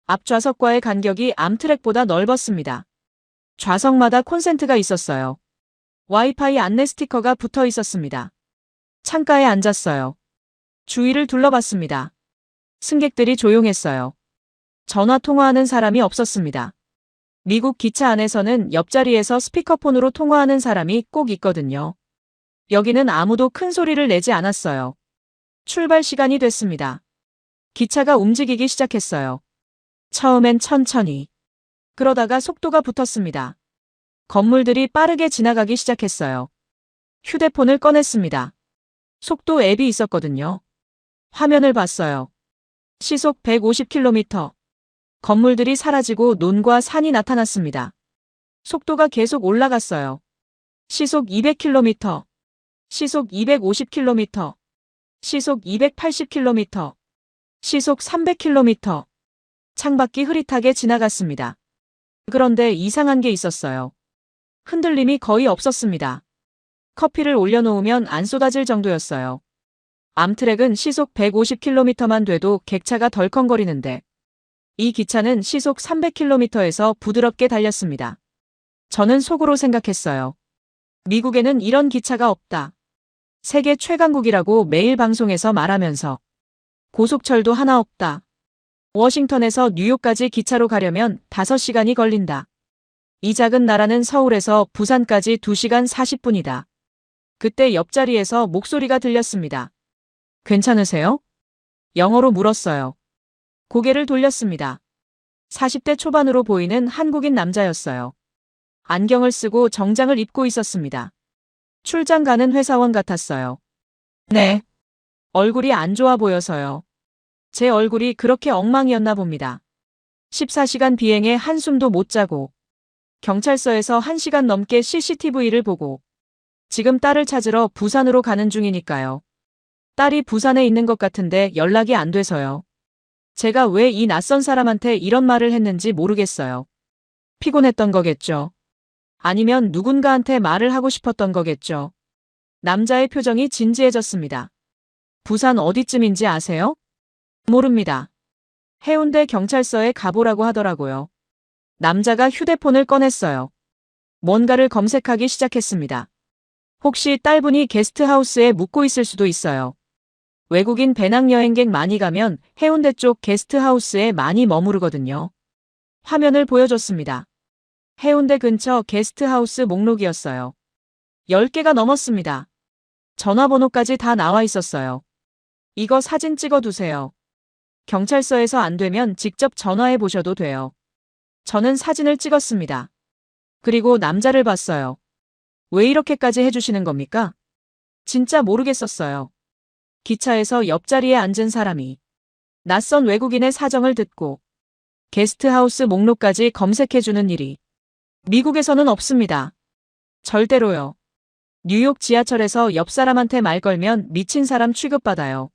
앞좌석과의 간격이 암트랙보다 넓었습니다. 좌석마다 콘센트가 있었어요. 와이파이 안내 스티커가 붙어 있었습니다. 창가에 앉았어요. 주위를 둘러봤습니다. 승객들이 조용했어요. 전화 통화하는 사람이 없었습니다. 미국 기차 안에서는 옆자리에서 스피커폰으로 통화하는 사람이 꼭 있거든요. 여기는 아무도 큰 소리를 내지 않았어요. 출발 시간이 됐습니다. 기차가 움직이기 시작했어요. 처음엔 천천히. 그러다가 속도가 붙었습니다. 건물들이 빠르게 지나가기 시작했어요. 휴대폰을 꺼냈습니다. 속도 앱이 있었거든요. 화면을 봤어요. 시속 150km. 건물들이 사라지고 논과 산이 나타났습니다. 속도가 계속 올라갔어요. 시속 200km. 시속 250km. 시속 280km. 시속 300km. 창밖이 흐릿하게 지나갔습니다. 그런데 이상한 게 있었어요. 흔들림이 거의 없었습니다. 커피를 올려놓으면 안 쏟아질 정도였어요. 암트랙은 시속 150km만 돼도 객차가 덜컹거리는데 이 기차는 시속 300km에서 부드럽게 달렸습니다. 저는 속으로 생각했어요. 미국에는 이런 기차가 없다. 세계 최강국이라고 매일 방송에서 말하면서 고속철도 하나 없다. 워싱턴에서 뉴욕까지 기차로 가려면 5시간이 걸린다. 이 작은 나라는 서울에서 부산까지 2시간 40분이다. 그때 옆자리에서 목소리가 들렸습니다. 괜찮으세요? 영어로 물었어요. 고개를 돌렸습니다. 40대 초반으로 보이는 한국인 남자였어요. 안경을 쓰고 정장을 입고 있었습니다. 출장 가는 회사원 같았어요. 네. 얼굴이 안 좋아 보여서요. 제 얼굴이 그렇게 엉망이었나 봅니다. 14시간 비행에 한숨도 못 자고 경찰서에서 1시간 넘게 CCTV를 보고 지금 딸을 찾으러 부산으로 가는 중이니까요. 딸이 부산에 있는 것 같은데 연락이 안 돼서요. 제가 왜 이 낯선 사람한테 이런 말을 했는지 모르겠어요. 피곤했던 거겠죠. 아니면 누군가한테 말을 하고 싶었던 거겠죠. 남자의 표정이 진지해졌습니다. 부산 어디쯤인지 아세요? 모릅니다. 해운대 경찰서에 가보라고 하더라고요. 남자가 휴대폰을 꺼냈어요. 뭔가를 검색하기 시작했습니다. 혹시 딸분이 게스트하우스에 묵고 있을 수도 있어요. 외국인 배낭여행객 많이 가면 해운대 쪽 게스트하우스에 많이 머무르거든요. 화면을 보여줬습니다. 해운대 근처 게스트하우스 목록이었어요. 10개가 넘었습니다. 전화번호까지 다 나와 있었어요. 이거 사진 찍어두세요. 경찰서에서 안 되면 직접 전화해 보셔도 돼요. 저는 사진을 찍었습니다. 그리고 남자를 봤어요. 왜 이렇게까지 해주시는 겁니까? 진짜 모르겠었어요. 기차에서 옆자리에 앉은 사람이 낯선 외국인의 사정을 듣고 게스트하우스 목록까지 검색해주는 일이 미국에서는 없습니다. 절대로요. 뉴욕 지하철에서 옆 사람한테 말 걸면 미친 사람 취급받아요.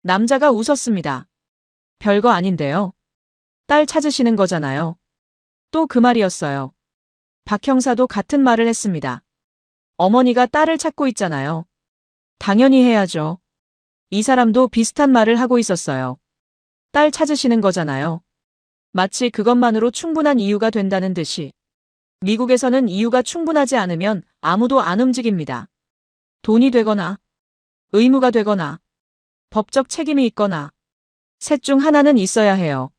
남자가 웃었습니다. 별거 아닌데요. 딸 찾으시는 거잖아요. 또 그 말이었어요. 박 형사도 같은 말을 했습니다. 어머니가 딸을 찾고 있잖아요. 당연히 해야죠. 이 사람도 비슷한 말을 하고 있었어요. 딸 찾으시는 거잖아요. 마치 그것만으로 충분한 이유가 된다는 듯이. 미국에서는 이유가 충분하지 않으면 아무도 안 움직입니다. 돈이 되거나, 의무가 되거나, 법적 책임이 있거나, 셋 중 하나는 있어야 해요.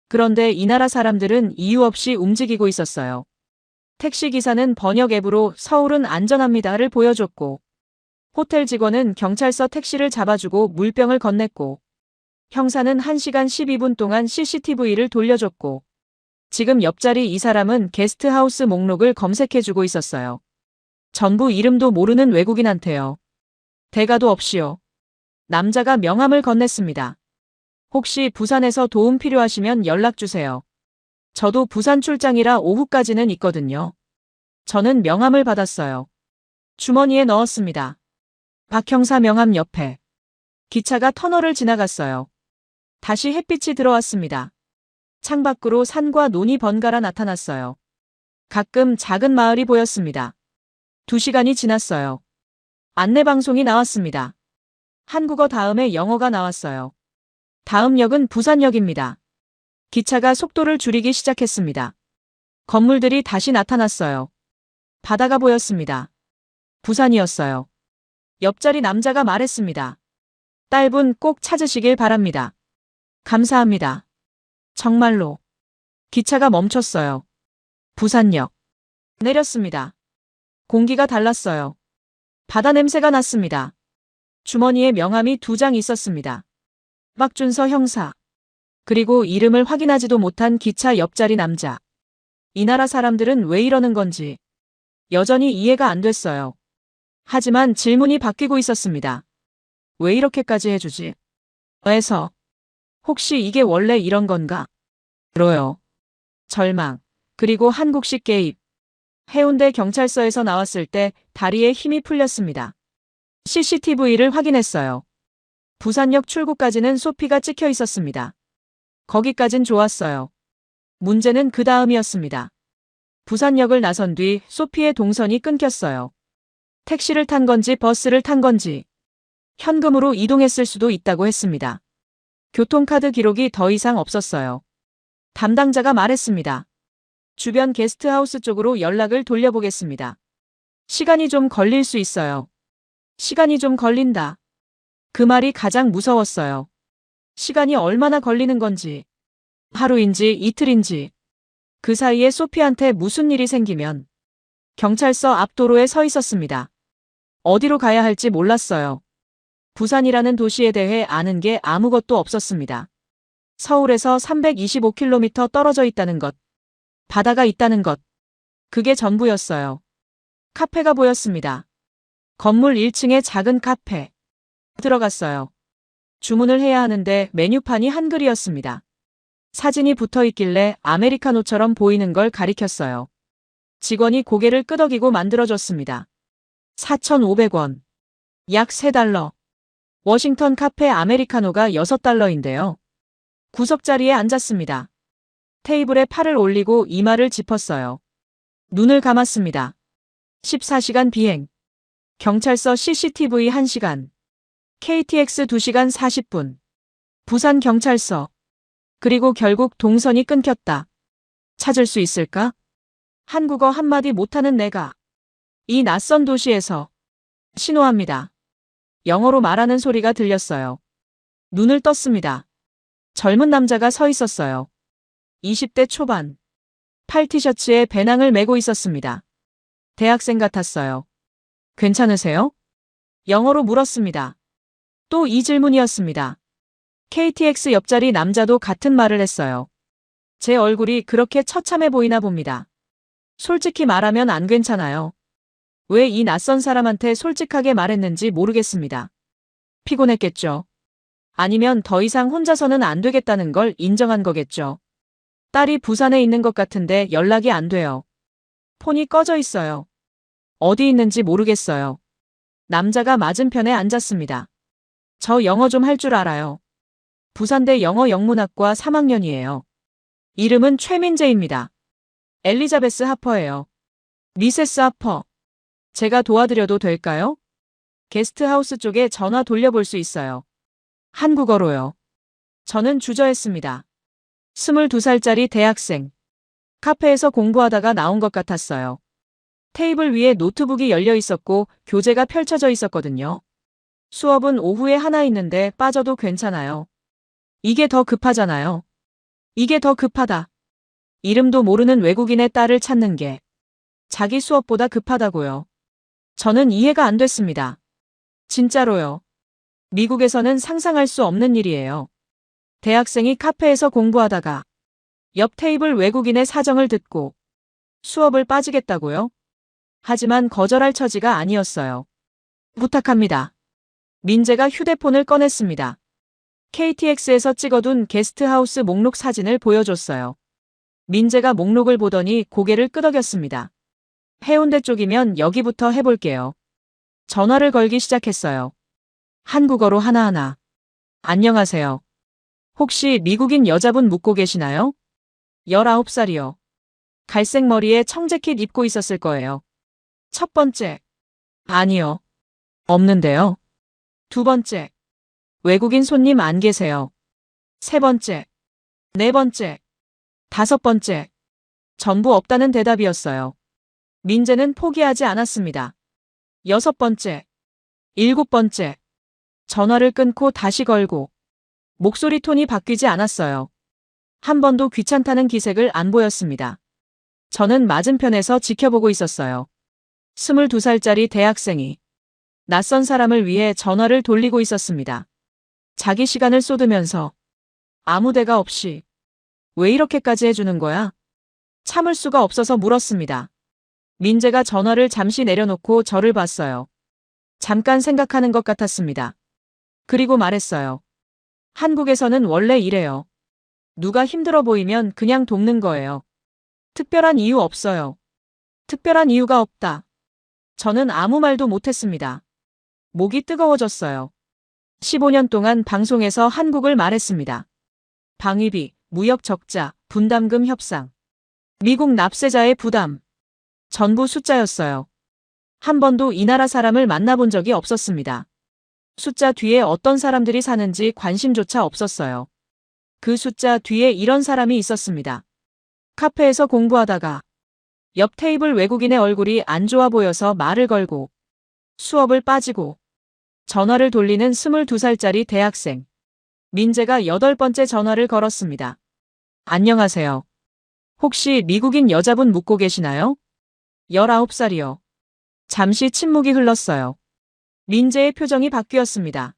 그런데 이 나라 사람들은 이유 없이 움직이고 있었어요. 택시기사는 번역 앱으로 서울은 안전합니다를 보여줬고, 호텔 직원은 경찰서 택시를 잡아주고 물병을 건넸고, 형사는 1시간 12분 동안 CCTV를 돌려줬고, 지금 옆자리 이 사람은 게스트하우스 목록을 검색해주고 있었어요. 전부 이름도 모르는 외국인한테요. 대가도 없이요. 남자가 명함을 건넸습니다. 혹시 부산에서 도움 필요하시면 연락주세요. 저도 부산 출장이라 오후까지는 있거든요. 저는 명함을 받았어요. 주머니에 넣었습니다. 박 형사 명함 옆에. 기차가 터널을 지나갔어요. 다시 햇빛이 들어왔습니다. 창밖으로 산과 논이 번갈아 나타났어요. 가끔 작은 마을이 보였습니다. 2시간이 지났어요. 안내방송이 나왔습니다. 한국어 다음에 영어가 나왔어요. 다음 역은 부산역입니다. 기차가 속도를 줄이기 시작했습니다. 건물들이 다시 나타났어요. 바다가 보였습니다. 부산이었어요. 옆자리 남자가 말했습니다. 딸분 꼭 찾으시길 바랍니다. 감사합니다. 정말로. 기차가 멈췄어요. 부산역. 내렸습니다. 공기가 달랐어요. 바다 냄새가 났습니다. 주머니에 명함이 2장 있었습니다. 박준서 형사. 그리고 이름을 확인하지도 못한 기차 옆자리 남자. 이 나라 사람들은 왜 이러는 건지 여전히 이해가 안 됐어요. 하지만 질문이 바뀌고 있었습니다. 왜 이렇게까지 해주지? 에서. 혹시 이게 원래 이런 건가? 로요. 절망. 그리고 한국식 개입. 해운대 경찰서에서 나왔을 때 다리에 힘이 풀렸습니다. CCTV를 확인했어요. 부산역 출구까지는 소피가 찍혀 있었습니다. 거기까진 좋았어요. 문제는 그 다음이었습니다. 부산역을 나선 뒤 소피의 동선이 끊겼어요. 택시를 탄 건지 버스를 탄 건지 현금으로 이동했을 수도 있다고 했습니다. 교통카드 기록이 더 이상 없었어요. 담당자가 말했습니다. 주변 게스트하우스 쪽으로 연락을 돌려보겠습니다. 시간이 좀 걸릴 수 있어요. 시간이 좀 걸린다. 그 말이 가장 무서웠어요. 시간이 얼마나 걸리는 건지. 하루인지 이틀인지. 그 사이에 소피한테 무슨 일이 생기면. 경찰서 앞 도로에 서 있었습니다. 어디로 가야 할지 몰랐어요. 부산이라는 도시에 대해 아는 게 아무것도 없었습니다. 서울에서 325km 떨어져 있다는 것. 바다가 있다는 것. 그게 전부였어요. 카페가 보였습니다. 건물 1층의 작은 카페. 들어갔어요. 주문을 해야 하는데 메뉴판이 한글이었습니다. 사진이 붙어 있길래 아메리카노처럼 보이는 걸 가리켰어요. 직원이 고개를 끄덕이고 만들어줬습니다. 4,500원. 약 3달러. 워싱턴 카페 아메리카노가 6달러인데요. 구석자리에 앉았습니다. 테이블에 팔을 올리고 이마를 짚었어요. 눈을 감았습니다. 14시간 비행. 경찰서 CCTV 1시간. KTX 2시간 40분. 부산 경찰서. 그리고 결국 동선이 끊겼다. 찾을 수 있을까? 한국어 한마디 못하는 내가. 이 낯선 도시에서. 신호합니다. 영어로 말하는 소리가 들렸어요. 눈을 떴습니다. 젊은 남자가 서 있었어요. 20대 초반. 팔 티셔츠에 배낭을 메고 있었습니다. 대학생 같았어요. 괜찮으세요? 영어로 물었습니다. 또 이 질문이었습니다. KTX 옆자리 남자도 같은 말을 했어요. 제 얼굴이 그렇게 처참해 보이나 봅니다. 솔직히 말하면 안 괜찮아요. 왜 이 낯선 사람한테 솔직하게 말했는지 모르겠습니다. 피곤했겠죠. 아니면 더 이상 혼자서는 안 되겠다는 걸 인정한 거겠죠. 딸이 부산에 있는 것 같은데 연락이 안 돼요. 폰이 꺼져 있어요. 어디 있는지 모르겠어요. 남자가 맞은편에 앉았습니다. 저 영어 좀 할 줄 알아요. 부산대 영어 영문학과 3학년이에요. 이름은 최민재입니다. 엘리자베스 하퍼예요. 미세스 하퍼. 제가 도와드려도 될까요? 게스트하우스 쪽에 전화 돌려볼 수 있어요. 한국어로요. 저는 주저했습니다. 22살짜리 대학생. 카페에서 공부하다가 나온 것 같았어요. 테이블 위에 노트북이 열려 있었고 교재가 펼쳐져 있었거든요. 수업은 오후에 하나 있는데 빠져도 괜찮아요. 이게 더 급하잖아요. 이게 더 급하다. 이름도 모르는 외국인의 딸을 찾는 게 자기 수업보다 급하다고요. 저는 이해가 안 됐습니다. 진짜로요. 미국에서는 상상할 수 없는 일이에요. 대학생이 카페에서 공부하다가 옆 테이블 외국인의 사정을 듣고 수업을 빠지겠다고요? 하지만 거절할 처지가 아니었어요. 부탁합니다. 민재가 휴대폰을 꺼냈습니다. KTX에서 찍어둔 게스트하우스 목록 사진을 보여줬어요. 민재가 목록을 보더니 고개를 끄덕였습니다. 해운대 쪽이면 여기부터 해볼게요. 전화를 걸기 시작했어요. 한국어로 하나하나. 안녕하세요. 혹시 미국인 여자분 묻고 계시나요? 19살이요. 갈색 머리에 청재킷 입고 있었을 거예요. 첫 번째. 아니요. 없는데요. 두 번째. 외국인 손님 안 계세요. 세 번째. 네 번째. 다섯 번째. 전부 없다는 대답이었어요. 민재는 포기하지 않았습니다. 여섯 번째. 일곱 번째. 전화를 끊고 다시 걸고. 목소리 톤이 바뀌지 않았어요. 한 번도 귀찮다는 기색을 안 보였습니다. 저는 맞은편에서 지켜보고 있었어요. 22살짜리 대학생이 낯선 사람을 위해 전화를 돌리고 있었습니다. 자기 시간을 쏟으면서 아무 대가 없이 왜 이렇게까지 해주는 거야? 참을 수가 없어서 물었습니다. 민재가 전화를 잠시 내려놓고 저를 봤어요. 잠깐 생각하는 것 같았습니다. 그리고 말했어요. 한국에서는 원래 이래요. 누가 힘들어 보이면 그냥 돕는 거예요. 특별한 이유 없어요. 특별한 이유가 없다. 저는 아무 말도 못했습니다. 목이 뜨거워졌어요. 15년 동안 방송에서 한국을 말했습니다. 방위비, 무역 적자, 분담금 협상, 미국 납세자의 부담. 전부 숫자였어요. 한 번도 이 나라 사람을 만나본 적이 없었습니다. 숫자 뒤에 어떤 사람들이 사는지 관심조차 없었어요. 그 숫자 뒤에 이런 사람이 있었습니다. 카페에서 공부하다가 옆 테이블 외국인의 얼굴이 안 좋아 보여서 말을 걸고 수업을 빠지고 전화를 돌리는 22살짜리 대학생. 민재가 8번째 전화를 걸었습니다. 안녕하세요. 혹시 미국인 여자분 묻고 계시나요? 19살이요. 잠시 침묵이 흘렀어요. 민재의 표정이 바뀌었습니다.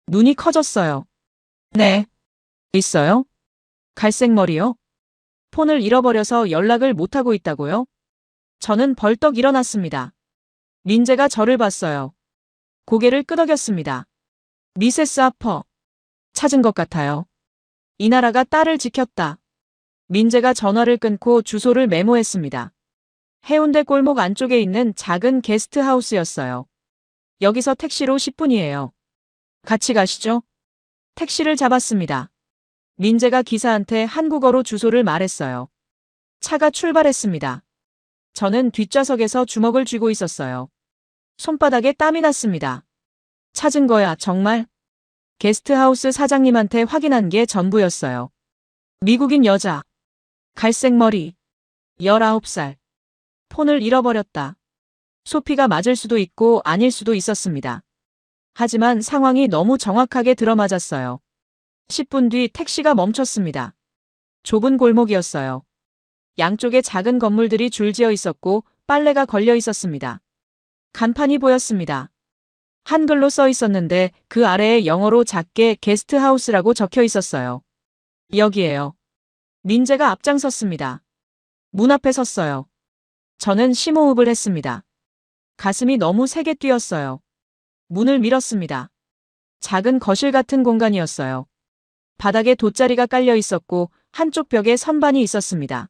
눈이 커졌어요. 네. 있어요? 갈색 머리요? 폰을 잃어버려서 연락을 못하고 있다고요? 저는 벌떡 일어났습니다. 민재가 저를 봤어요. 고개를 끄덕였습니다. 미세스 하퍼. 찾은 것 같아요. 이 나라가 딸을 지켰다. 민재가 전화를 끊고 주소를 메모했습니다. 해운대 골목 안쪽에 있는 작은 게스트하우스였어요. 여기서 택시로 10분이에요. 같이 가시죠. 택시를 잡았습니다. 민재가 기사한테 한국어로 주소를 말했어요. 차가 출발했습니다. 저는 뒷좌석에서 주먹을 쥐고 있었어요. 손바닥에 땀이 났습니다. 찾은 거야, 정말? 게스트하우스 사장님한테 확인한 게 전부였어요. 미국인 여자. 갈색 머리. 19살. 폰을 잃어버렸다. 소피가 맞을 수도 있고 아닐 수도 있었습니다. 하지만 상황이 너무 정확하게 들어맞았어요. 10분 뒤 택시가 멈췄습니다. 좁은 골목이었어요. 양쪽에 작은 건물들이 줄지어 있었고 빨래가 걸려 있었습니다. 간판이 보였습니다. 한글로 써 있었는데 그 아래에 영어로 작게 게스트하우스라고 적혀 있었어요. 여기에요. 민재가 앞장섰습니다. 문 앞에 섰어요. 저는 심호흡을 했습니다. 가슴이 너무 세게 뛰었어요. 문을 밀었습니다. 작은 거실 같은 공간이었어요. 바닥에 돗자리가 깔려 있었고 한쪽 벽에 선반이 있었습니다.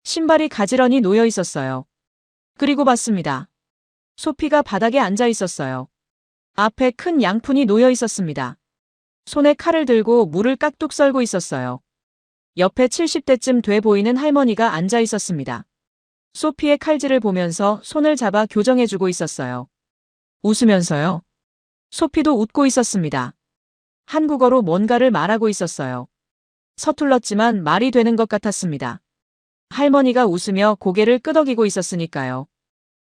신발이 가지런히 놓여 있었어요. 그리고 봤습니다. 소피가 바닥에 앉아 있었어요. 앞에 큰 양푼이 놓여 있었습니다. 손에 칼을 들고 물을 깍둑 썰고 있었어요. 옆에 70대쯤 돼 보이는 할머니가 앉아 있었습니다. 소피의 칼질을 보면서 손을 잡아 교정해주고 있었어요. 웃으면서요. 소피도 웃고 있었습니다. 한국어로 뭔가를 말하고 있었어요. 서툴렀지만 말이 되는 것 같았습니다. 할머니가 웃으며 고개를 끄덕이고 있었으니까요.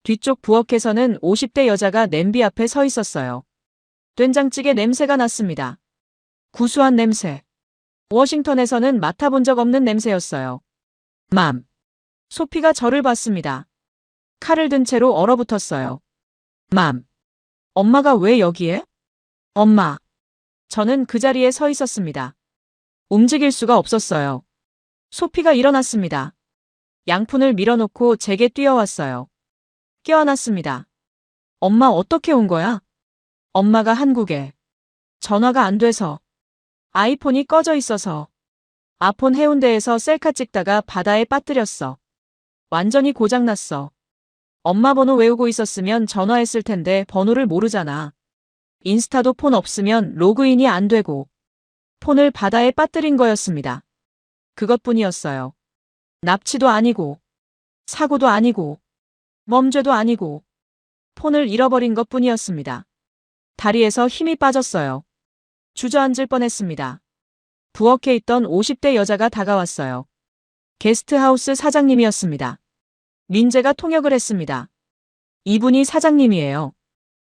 뒤쪽 부엌에서는 50대 여자가 냄비 앞에 서 있었어요. 된장찌개 냄새가 났습니다. 구수한 냄새. 워싱턴에서는 맡아본 적 없는 냄새였어요. 맘. 소피가 저를 봤습니다. 칼을 든 채로 얼어붙었어요. 맘. 엄마가 왜 여기에? 엄마. 저는 그 자리에 서 있었습니다. 움직일 수가 없었어요. 소피가 일어났습니다. 양푼을 밀어놓고 제게 뛰어왔어요. 껴안았습니다. 엄마 어떻게 온 거야? 엄마가 한국에. 전화가 안 돼서. 아이폰이 꺼져 있어서. 아폰 해운대에서 셀카 찍다가 바다에 빠뜨렸어. 완전히 고장났어. 엄마 번호 외우고 있었으면 전화했을 텐데 번호를 모르잖아. 인스타도 폰 없으면 로그인이 안 되고. 폰을 바다에 빠뜨린 거였습니다. 그것뿐이었어요. 납치도 아니고, 사고도 아니고, 범죄도 아니고, 폰을 잃어버린 것뿐이었습니다. 다리에서 힘이 빠졌어요. 주저앉을 뻔했습니다. 부엌에 있던 50대 여자가 다가왔어요. 게스트하우스 사장님이었습니다. 민재가 통역을 했습니다. 이분이 사장님이에요.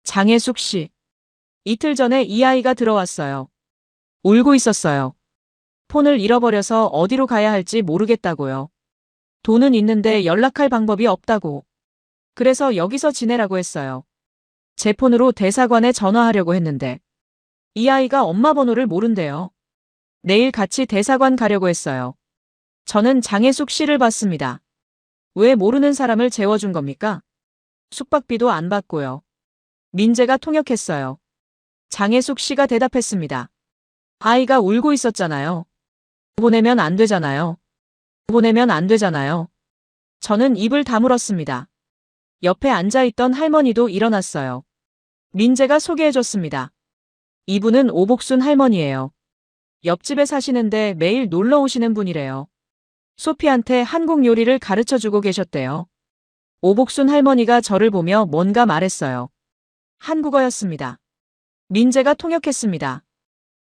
장혜숙 씨. 이틀 전에 이 아이가 들어왔어요. 울고 있었어요. 폰을 잃어버려서 어디로 가야 할지 모르겠다고요. 돈은 있는데 연락할 방법이 없다고. 그래서 여기서 지내라고 했어요. 제 폰으로 대사관에 전화하려고 했는데 이 아이가 엄마 번호를 모른대요. 내일 같이 대사관 가려고 했어요. 저는 장혜숙 씨를 봤습니다. 왜 모르는 사람을 재워준 겁니까? 숙박비도 안 받고요. 민재가 통역했어요. 장혜숙 씨가 대답했습니다. 아이가 울고 있었잖아요. 보내면 안 되잖아요. 보내면 안 되잖아요. 저는 입을 다물었습니다. 옆에 앉아있던 할머니도 일어났어요. 민재가 소개해줬습니다. 이분은 오복순 할머니예요. 옆집에 사시는데 매일 놀러 오시는 분이래요. 소피한테 한국 요리를 가르쳐주고 계셨대요. 오복순 할머니가 저를 보며 뭔가 말했어요. 한국어였습니다. 민재가 통역했습니다.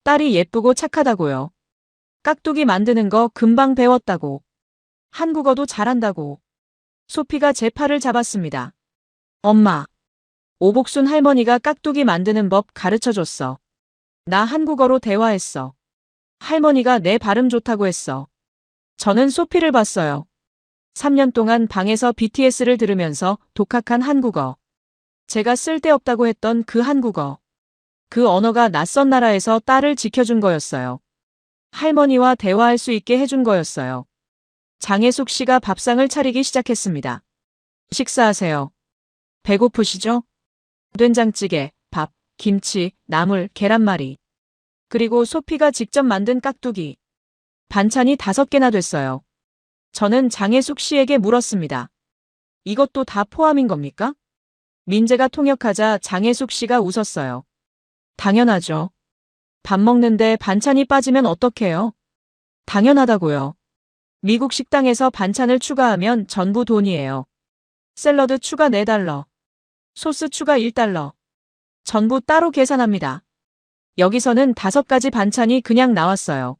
딸이 예쁘고 착하다고요. 깍두기 만드는 거 금방 배웠다고. 한국어도 잘한다고. 소피가 제 팔을 잡았습니다. 엄마. 오복순 할머니가 깍두기 만드는 법 가르쳐줬어. 나 한국어로 대화했어. 할머니가 내 발음 좋다고 했어. 저는 소피를 봤어요. 3년 동안 방에서 BTS를 들으면서 독학한 한국어. 제가 쓸데없다고 했던 그 한국어. 그 언어가 낯선 나라에서 딸을 지켜준 거였어요. 할머니와 대화할 수 있게 해준 거였어요. 장혜숙 씨가 밥상을 차리기 시작했습니다. 식사하세요. 배고프시죠? 된장찌개, 밥, 김치, 나물, 계란말이. 그리고 소피가 직접 만든 깍두기. 반찬이 5개나 됐어요. 저는 장혜숙 씨에게 물었습니다. 이것도 다 포함인 겁니까? 민재가 통역하자 장혜숙 씨가 웃었어요. 당연하죠. 밥 먹는데 반찬이 빠지면 어떡해요? 당연하다고요. 미국 식당에서 반찬을 추가하면 전부 돈이에요. 샐러드 추가 4달러. 소스 추가 1달러. 전부 따로 계산합니다. 여기서는 5가지 반찬이 그냥 나왔어요.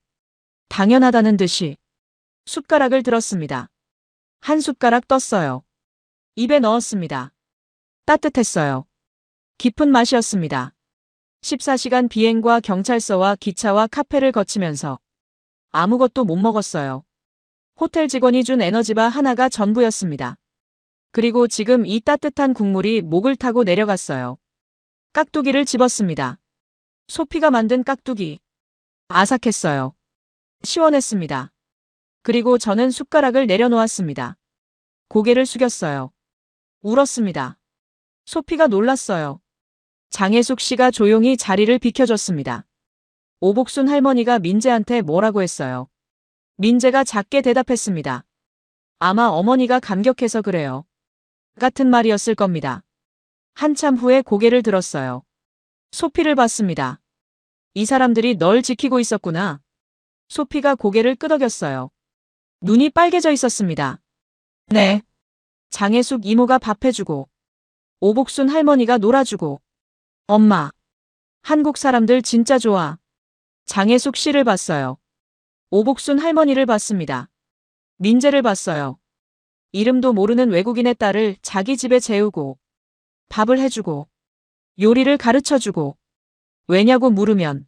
당연하다는 듯이. 숟가락을 들었습니다. 한 숟가락 떴어요. 입에 넣었습니다. 따뜻했어요. 깊은 맛이었습니다. 14시간 비행과 경찰서와 기차와 카페를 거치면서 아무것도 못 먹었어요. 호텔 직원이 준 에너지바 하나가 전부였습니다. 그리고 지금 이 따뜻한 국물이 목을 타고 내려갔어요. 깍두기를 집었습니다. 소피가 만든 깍두기. 아삭했어요. 시원했습니다. 그리고 저는 숟가락을 내려놓았습니다. 고개를 숙였어요. 울었습니다. 소피가 놀랐어요. 장혜숙 씨가 조용히 자리를 비켜줬습니다. 오복순 할머니가 민재한테 뭐라고 했어요. 민재가 작게 대답했습니다. 아마 어머니가 감격해서 그래요. 같은 말이었을 겁니다. 한참 후에 고개를 들었어요. 소피를 봤습니다. 이 사람들이 널 지키고 있었구나. 소피가 고개를 끄덕였어요. 눈이 빨개져 있었습니다. 네. 장혜숙 이모가 밥 해주고, 오복순 할머니가 놀아주고, 엄마. 한국 사람들 진짜 좋아. 장혜숙 씨를 봤어요. 오복순 할머니를 봤습니다. 민재를 봤어요. 이름도 모르는 외국인의 딸을 자기 집에 재우고, 밥을 해주고, 요리를 가르쳐주고, 왜냐고 물으면,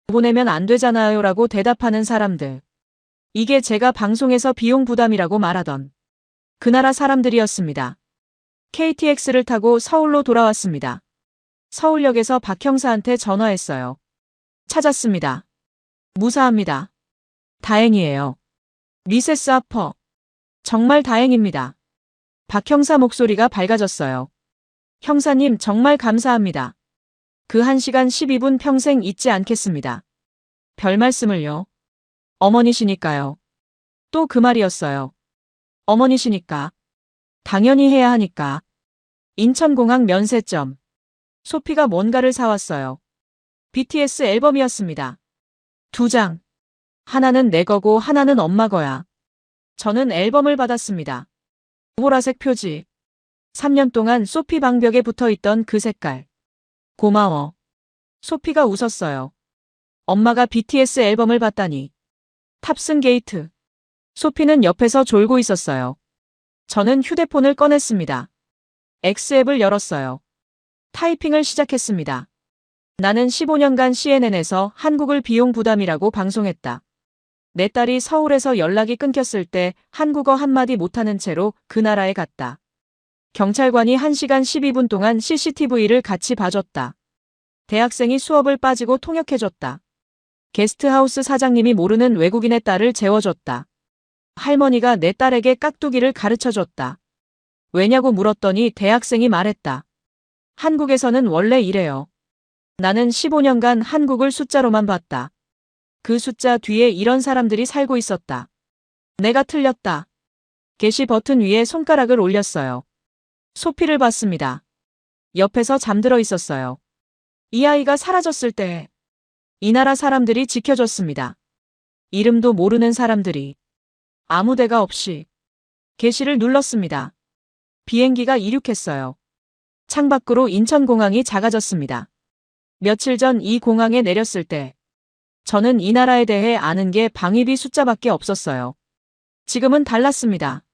보내면 안 되잖아요 라고 대답하는 사람들. 이게 제가 방송에서 비용 부담이라고 말하던 그 나라 사람들이었습니다. KTX를 타고 서울로 돌아왔습니다. 서울역에서 박 형사한테 전화했어요. 찾았습니다. 무사합니다. 다행이에요. 미세스 하퍼. 정말 다행입니다. 박 형사 목소리가 밝아졌어요. 형사님 정말 감사합니다. 그 1시간 12분 평생 잊지 않겠습니다. 별 말씀을요. 어머니시니까요. 또 그 말이었어요. 어머니시니까. 당연히 해야 하니까. 인천공항 면세점. 소피가 뭔가를 사왔어요. BTS 앨범이었습니다. 2장. 하나는 내 거고 하나는 엄마 거야. 저는 앨범을 받았습니다. 보라색 표지. 3년 동안 소피 방벽에 붙어있던 그 색깔. 고마워. 소피가 웃었어요. 엄마가 BTS 앨범을 받다니. 탑승 게이트. 소피는 옆에서 졸고 있었어요. 저는 휴대폰을 꺼냈습니다. X앱을 열었어요. 타이핑을 시작했습니다. 나는 15년간 CNN에서 한국을 비용 부담이라고 방송했다. 내 딸이 서울에서 연락이 끊겼을 때 한국어 한마디 못하는 채로 그 나라에 갔다. 경찰관이 1시간 12분 동안 CCTV를 같이 봐줬다. 대학생이 수업을 빠지고 통역해줬다. 게스트하우스 사장님이 모르는 외국인의 딸을 재워줬다. 할머니가 내 딸에게 깍두기를 가르쳐줬다. 왜냐고 물었더니 대학생이 말했다. 한국에서는 원래 이래요. 나는 15년간 한국을 숫자로만 봤다. 그 숫자 뒤에 이런 사람들이 살고 있었다. 내가 틀렸다. 게시 버튼 위에 손가락을 올렸어요. 소피를 봤습니다. 옆에서 잠들어 있었어요. 이 아이가 사라졌을 때 이 나라 사람들이 지켜줬습니다. 이름도 모르는 사람들이 아무 데가 없이 게시를 눌렀습니다. 비행기가 이륙했어요. 창밖으로 인천공항이 작아졌습니다. 며칠 전 이 공항에 내렸을 때 저는 이 나라에 대해 아는 게 방위비 숫자밖에 없었어요. 지금은 달랐습니다.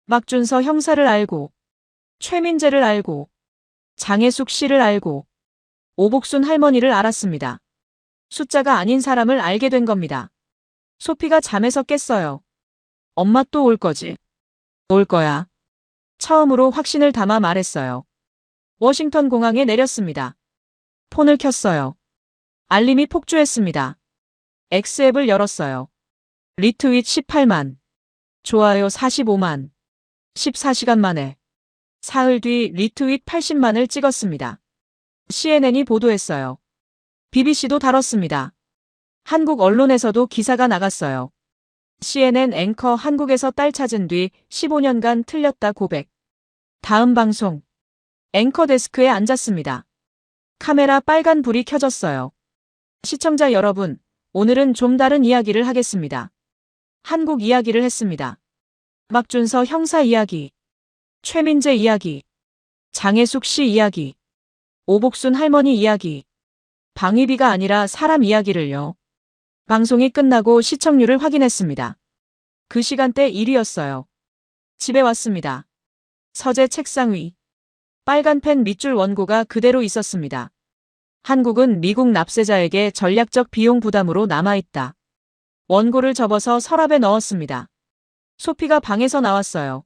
박준서 형사를 알고, 최민재를 알고, 장혜숙 씨를 알고, 오복순 할머니를 알았습니다. 숫자가 아닌 사람을 알게 된 겁니다. 소피가 잠에서 깼어요. 엄마 또 올 거지? 올 거야. 처음으로 확신을 담아 말했어요. 워싱턴 공항에 내렸습니다. 폰을 켰어요. 알림이 폭주했습니다. X앱을 열었어요. 리트윗 18만. 좋아요 45만. 14시간 만에. 사흘 뒤 리트윗 80만을 찍었습니다. CNN이 보도했어요. BBC도 다뤘습니다. 한국 언론에서도 기사가 나갔어요. CNN 앵커 한국에서 딸 찾은 뒤 15년간 틀렸다 고백. 다음 방송. 앵커 데스크에 앉았습니다. 카메라 빨간 불이 켜졌어요. 시청자 여러분, 오늘은 좀 다른 이야기를 하겠습니다. 한국 이야기를 했습니다. 박준서 형사 이야기, 최민재 이야기, 장혜숙 씨 이야기, 오복순 할머니 이야기, 방위비가 아니라 사람 이야기를요. 방송이 끝나고 시청률을 확인했습니다. 그 시간대 1위였어요. 집에 왔습니다. 서재 책상 위. 빨간 펜 밑줄 원고가 그대로 있었습니다. 한국은 미국 납세자에게 전략적 비용 부담으로 남아있다. 원고를 접어서 서랍에 넣었습니다. 소피가 방에서 나왔어요.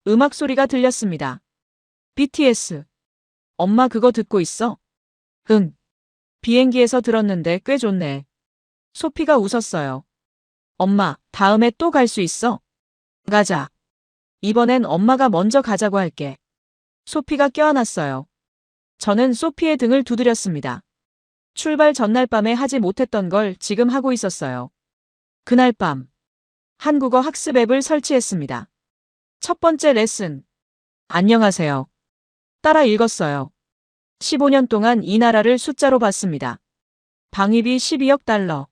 음악 소리가 들렸습니다. BTS. 엄마 그거 듣고 있어? 응. 비행기에서 들었는데 꽤 좋네. 소피가 웃었어요. 엄마, 다음에 또 갈 수 있어? 가자. 이번엔 엄마가 먼저 가자고 할게. 소피가 껴안았어요. 저는 소피의 등을 두드렸습니다. 출발 전날 밤에 하지 못했던 걸 지금 하고 있었어요. 그날 밤, 한국어 학습 앱을 설치했습니다. 첫 번째 레슨. 안녕하세요. 따라 읽었어요. 15년 동안 이 나라를 숫자로 봤습니다. 방위비 12억 달러.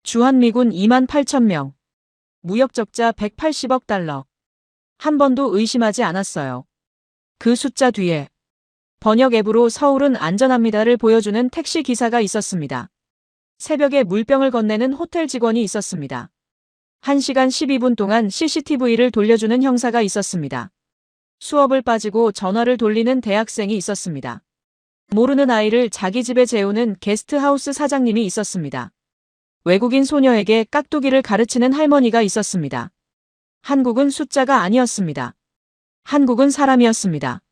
주한미군 2만 8천 명. 무역적자 180억 달러. 한 번도 의심하지 않았어요. 그 숫자 뒤에 번역 앱으로 서울은 안전합니다를 보여주는 택시 기사가 있었습니다. 새벽에 물병을 건네는 호텔 직원이 있었습니다. 1시간 12분 동안 CCTV를 돌려주는 형사가 있었습니다. 수업을 빠지고 전화를 돌리는 대학생이 있었습니다. 모르는 아이를 자기 집에 재우는 게스트하우스 사장님이 있었습니다. 외국인 소녀에게 깍두기를 가르치는 할머니가 있었습니다. 한국은 숫자가 아니었습니다. 한국은 사람이었습니다.